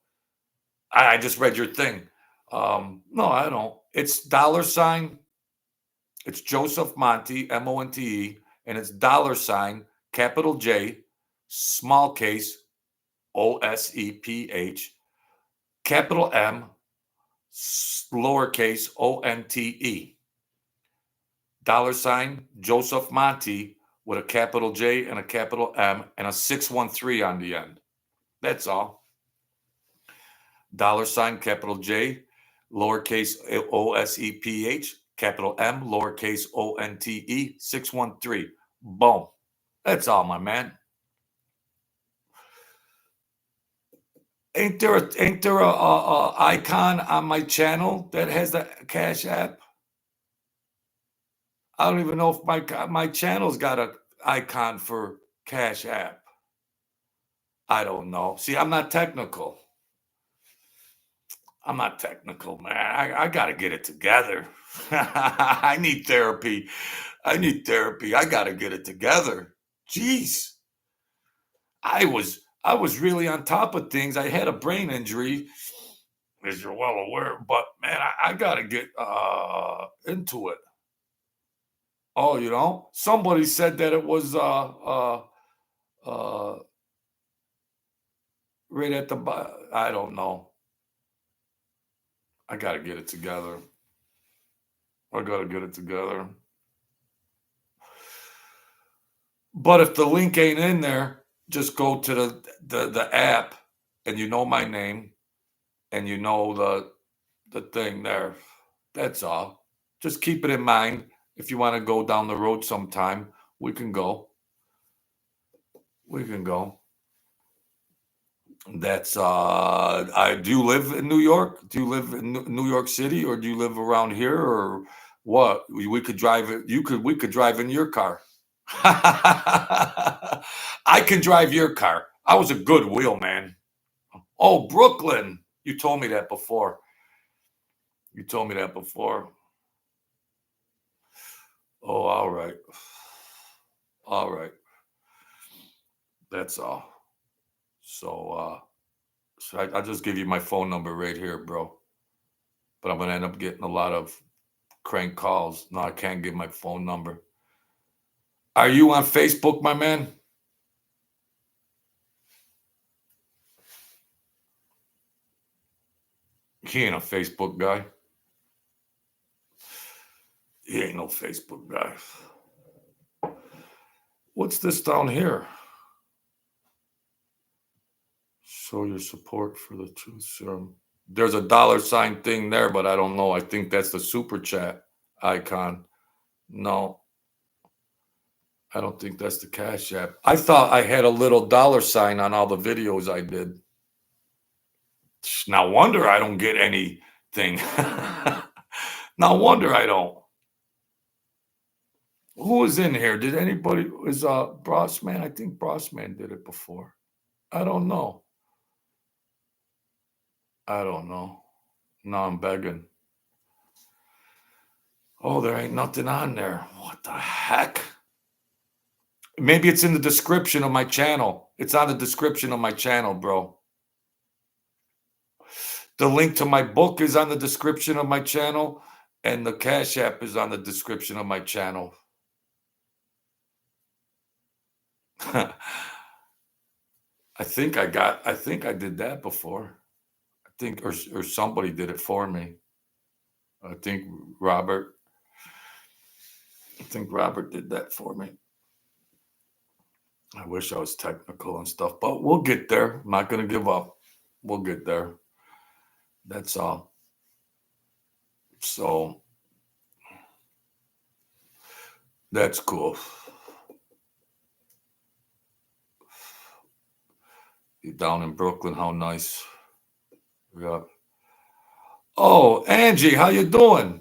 I just read your thing. No, I don't. It's $. It's Joseph Monte, Monte, and it's $, capital J, small case, OSEPH, capital M, lowercase ONTE. $ Joseph Monty with a capital J and a capital M and a 613 on the end. That's all. $ capital J, lowercase OSEPH, capital M, lowercase ONTE, 613. Boom. That's all, my man. Ain't there a icon on my channel that has the Cash App? I don't even know if my channel's got a icon for Cash App. I don't know. See, I'm not technical. Man. I got to get it together. I need therapy. I got to get it together. Jeez. I was really on top of things. I had a brain injury, as you're well aware, but man, I got to get into it. Oh, somebody said that it was right at the bottom. I don't know. I got to get it together. But if the link ain't in there, just go to the app, and you know my name, and you know the thing there. That's all. Just keep it in mind. If you want to go down the road sometime, we can go. That's do you live in New York? Do you live in New York City, or do you live around here, or what? We could drive it. We could drive in your car. I can drive your car. I was a good wheelman. Oh, Brooklyn. You told me that before. Oh, all right. That's all. So I'll just give you my phone number right here, bro. But I'm gonna end up getting a lot of crank calls. No, I can't give my phone number. Are you on Facebook, my man? He ain't a Facebook guy. He ain't no Facebook guy. What's this down here? Show your support for the truth serum. There's a $ thing there, but I don't know. I think that's the super chat icon. No, I don't think that's the Cash App. I thought I had a little $ on all the videos I did. No wonder I don't get anything. No wonder I don't. Who was in here? Did anybody? Was Brossman? I think Brossman did it before. I don't know. No, I'm begging. Oh, there ain't nothing on there. What the heck? Maybe it's in the description of my channel. It's on the description of my channel, bro. The link to my book is on the description of my channel, and the Cash App is on the description of my channel. I think I did that before. I think, or somebody did it for me. I think Robert did that for me. I wish I was technical and stuff, but we'll get there. I'm not going to give up. We'll get there. That's all. So that's cool. You're down in Brooklyn. How nice. Yeah. Oh, Angie, how you doing?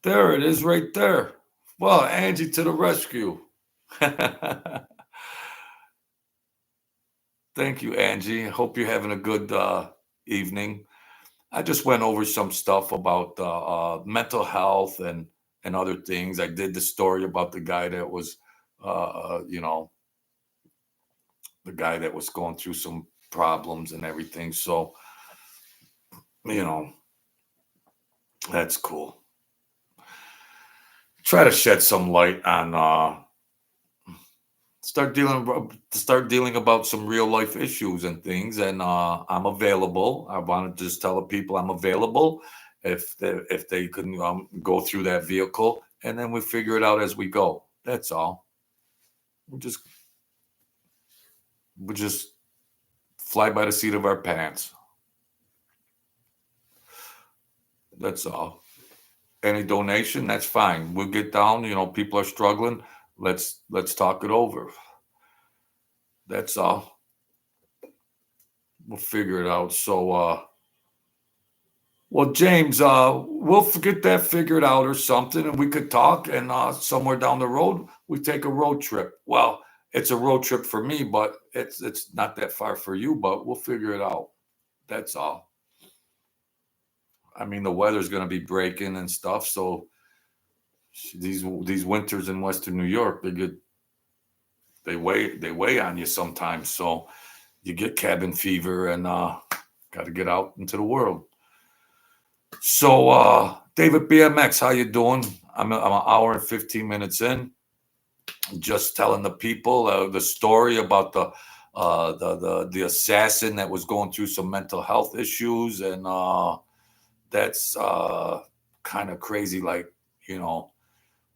There it is right there. Well, Angie to the rescue. Thank you, Angie. Hope you're having a good evening. I just went over some stuff about mental health and other things. I did the story about the guy that was, the guy that was going through some problems and everything. So, that's cool. Try to shed some light on start dealing about some real life issues and things. And I'm available. I want to just tell the people I'm available if they can go through that vehicle, and then we figure it out as we go. That's all. We just fly by the seat of our pants. That's all. Any donation, that's fine. We'll get down. People are struggling. Let's talk it over. That's all. We'll figure it out. So, well, James, we'll get that figured out or something, and we could talk. And somewhere down the road, we take a road trip. Well, it's a road trip for me, but it's not that far for you. But we'll figure it out. That's all. I mean, the weather's going to be breaking and stuff, so these winters in Western New York, they weigh on you sometimes. So you get cabin fever and got to get out into the world. So David BMX, how you doing? I'm an hour and 15 minutes in, just telling the people the story about the assassin that was going through some mental health issues, and that's kind of crazy, like you know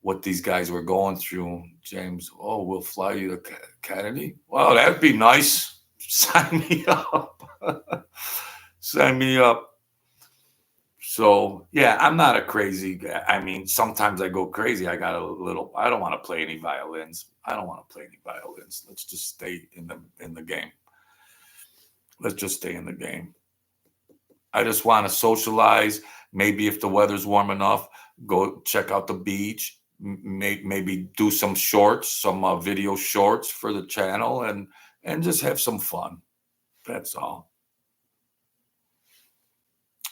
what these guys were going through. James, oh, we'll fly you to Kennedy. Well, that'd be nice. Sign me up. Sign me up. So yeah, I'm not a crazy guy. I mean, sometimes I go crazy. I got a little. I don't want to play any violins. I don't want to play any violins. Let's just stay in the game. Let's just stay in the game. I just want to socialize. Maybe if the weather's warm enough, go check out the beach. Maybe do some shorts, some video shorts for the channel, and just have some fun. That's all.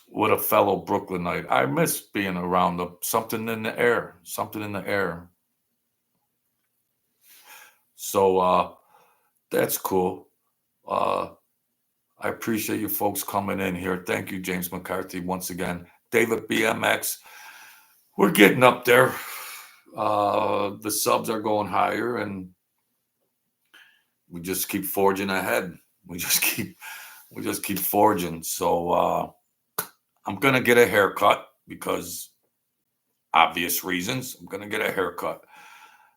With a fellow Brooklynite, I miss being around something in the air, something in the air. So that's cool. I appreciate you folks coming in here. Thank you, James McCarthy, once again. David BMX, we're getting up there. The subs are going higher, and we just keep forging ahead. We just keep forging. So I'm gonna get a haircut because obvious reasons. I'm gonna get a haircut,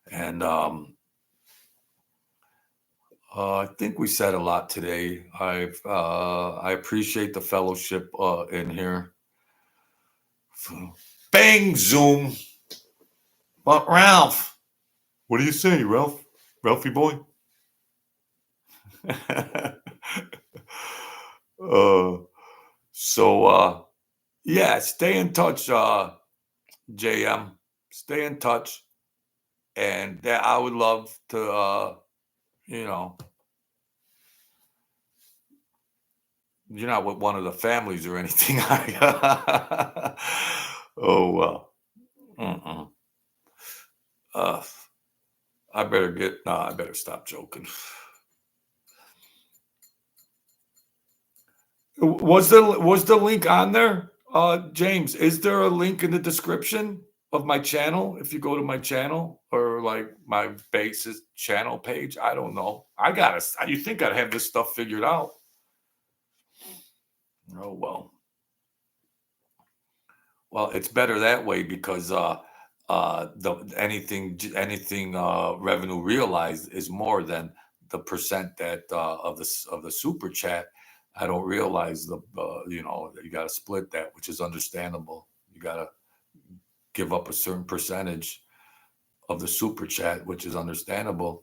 and I think we said a lot today. I appreciate the fellowship in here. Bang Zoom. But Ralph, what do you say, Ralph? Ralphie boy. uh, so yeah, stay in touch, JM. Stay in touch, and that I would love to, you know, you're not with one of the families or anything. Oh well. Mm-mm. Uh, I better get. No, I better stop joking. Was the link on there, James? Is there a link in the description of my channel? If you go to my channel or like my basis channel page, I don't know. I gotta. You think I'd have this stuff figured out? Oh well. Well, it's better that way because anything revenue realized is more than the percent that of the super chat. I don't realize you got to split that, which is understandable. You got to give up a certain percentage of the super chat, which is understandable.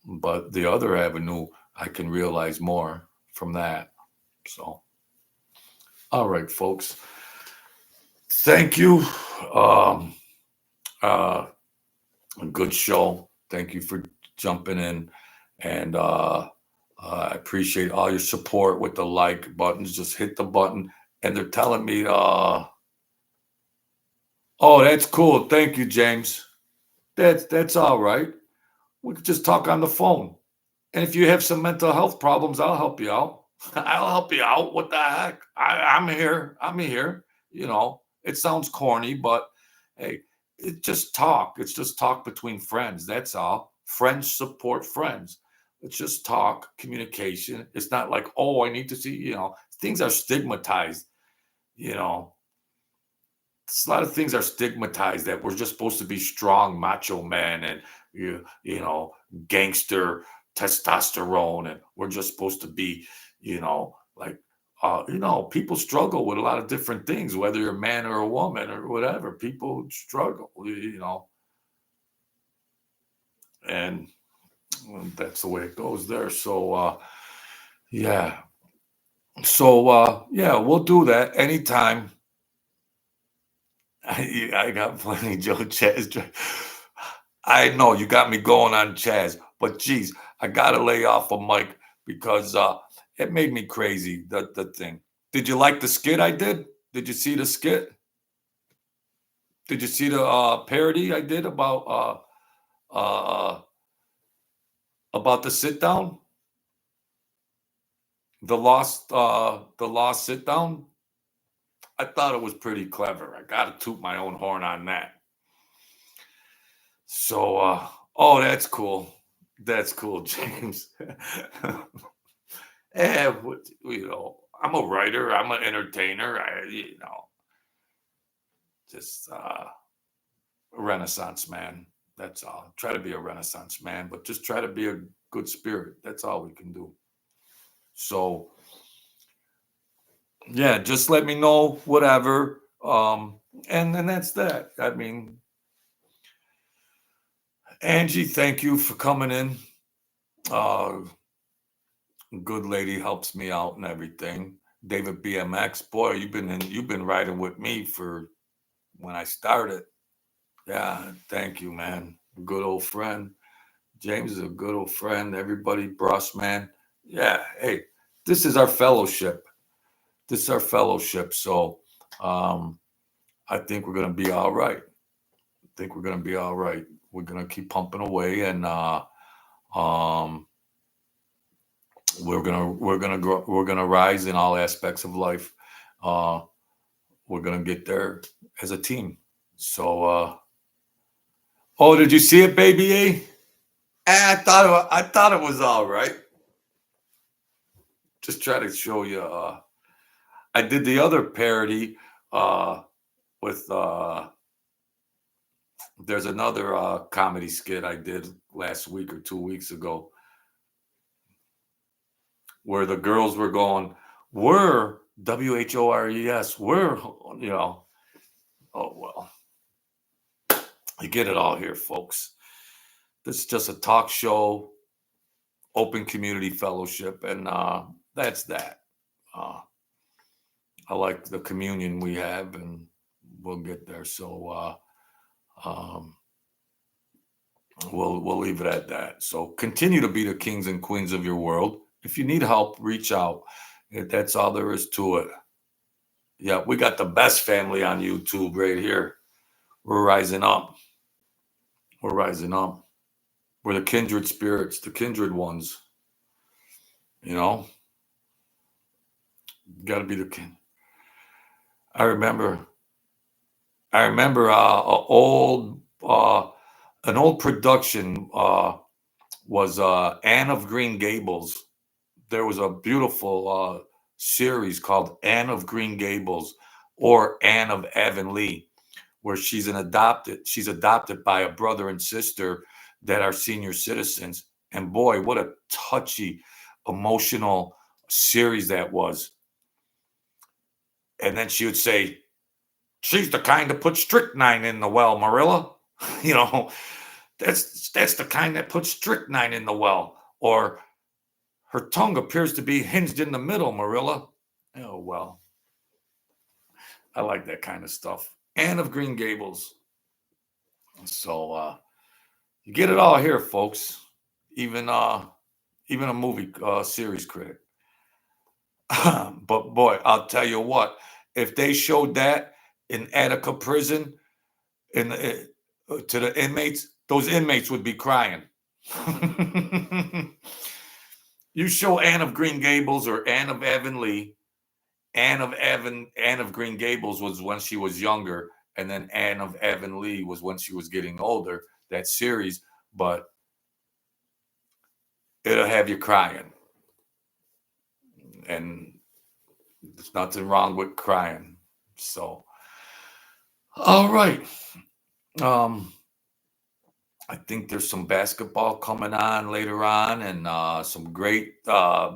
But the other avenue, I can realize more from that. So, all right, folks. Thank you. Um, uh, a good show. Thank you for jumping in, and I appreciate all your support with the like buttons. Just hit the button, and they're telling me, "Oh, that's cool. Thank you, James. That's all right. We could just talk on the phone, and if you have some mental health problems, I'll help you out. I'll help you out. What the heck? I'm here. I'm here. It sounds corny, but hey, it's just talk. It's just talk between friends. That's all. Friends support friends. Let's just talk, communication. It's not like, oh, I need to see, things are stigmatized, you know. A lot of things are stigmatized that we're just supposed to be strong macho men and gangster testosterone, and we're just supposed to be like people struggle with a lot of different things, whether you're a man or a woman or whatever. People struggle, and that's the way it goes there. So yeah, yeah, we'll do that anytime. I got plenty, Joe Chaz. I know you got me going on Chaz, but geez, I gotta lay off a mic because it made me crazy. The thing. Did you like the skit I did? Did you see the skit? Did you see the parody I did about the sit down, the lost sit down? I thought it was pretty clever. I gotta toot my own horn on that. So, oh, that's cool. That's cool, James. I'm a writer. I'm an entertainer. Just a Renaissance man. That's all. Try to be a Renaissance man, but just try to be a good spirit. That's all we can do. So, yeah, just let me know, whatever. And then that's that. I mean, Angie, thank you for coming in. Uh, Good lady helps me out and everything. David BMX, boy, you've been riding with me for when I started. Yeah, thank you, man. Good old friend. James is a good old friend. Everybody, Bruss, man. Yeah, hey, this is our fellowship. This is our fellowship. So um, I think we're gonna be all right. I think we're gonna be all right. We're gonna keep pumping away, and um, we're gonna rise in all aspects of life. Uh, we're gonna get there as a team. So, oh, did you see it, baby A? I thought it was all right. Just try to show you. I did the other parody uh, with. There's another comedy skit I did last week or 2 weeks ago where the girls were going, "We're WHORES. We're you know." Oh well, you get it all here, folks. This is just a talk show, open community fellowship, and that's that. Uh, I like the communion we have, and we'll get there. So we'll leave it at that. So continue to be the kings and queens of your world. If you need help, reach out. That's all there is to it. Yeah, we got the best family on YouTube right here. We're rising up. We're rising up. We're the kindred spirits, the kindred ones. You know, got to be the king. I remember. I remember an old production was Anne of Green Gables. There was a beautiful series called Anne of Green Gables or Anne of Avonlea, where she's adopted by a brother and sister that are senior citizens. And boy, what a touchy, emotional series that was. And then she would say, "She's the kind that puts strychnine in the well, Marilla." you know, that's the kind that puts strychnine in the well. Or her tongue appears to be hinged in the middle, Marilla. Oh well. I like that kind of stuff. Anne of Green Gables. So you get it all here, folks. Even even a movie series critic. But boy, I'll tell you what, if they showed that in Attica prison in to the inmates, those inmates would be crying. You show Anne of Green Gables or Anne of Avonlea. Anne of Green Gables was when she was younger, and then Anne of Avonlea was when she was getting older. That series, but it'll have you crying. And there's nothing wrong with crying. So, all right. Um, I think there's some basketball coming on later on, and some great thrillers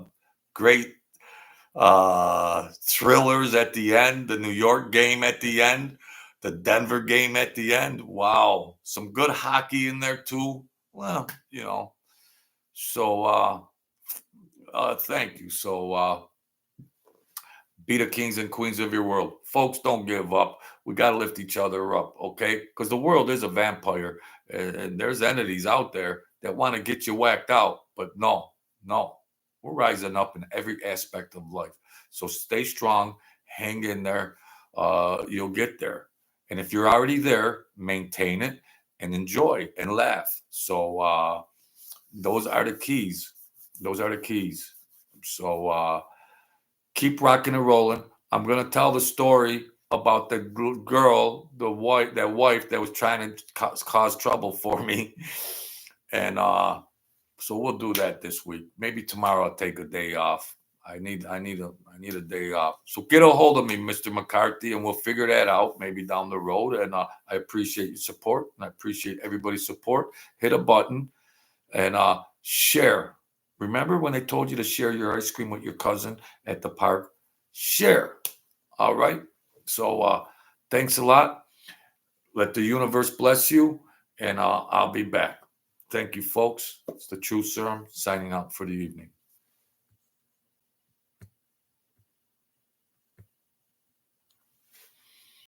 at the end. The New York game at the end, the Denver game at the end. Wow, some good hockey in there too. Well, So, thank you. So, be the kings and queens of your world. Folks, don't give up. We got to lift each other up, okay? Because the world is a vampire, and there's entities out there that want to get you whacked out. But no, no, we're rising up in every aspect of life. So stay strong, hang in there. You'll get there. And if you're already there, maintain it and enjoy and laugh. So, those are the keys. Those are the keys. So, keep rocking and rolling. I'm gonna tell the story about the girl, that wife that was trying to cause trouble for me, and so we'll do that this week. Maybe tomorrow I'll take a day off. I need a day off. So get a hold of me, Mr. McCarthy, and we'll figure that out maybe down the road. And I appreciate your support, and I appreciate everybody's support. Hit a button and share. Remember when they told you to share your ice cream with your cousin at the park? Share. All right. So thanks a lot. Let the universe bless you, and I'll be back. Thank you, folks. It's the True Serum signing out for the evening.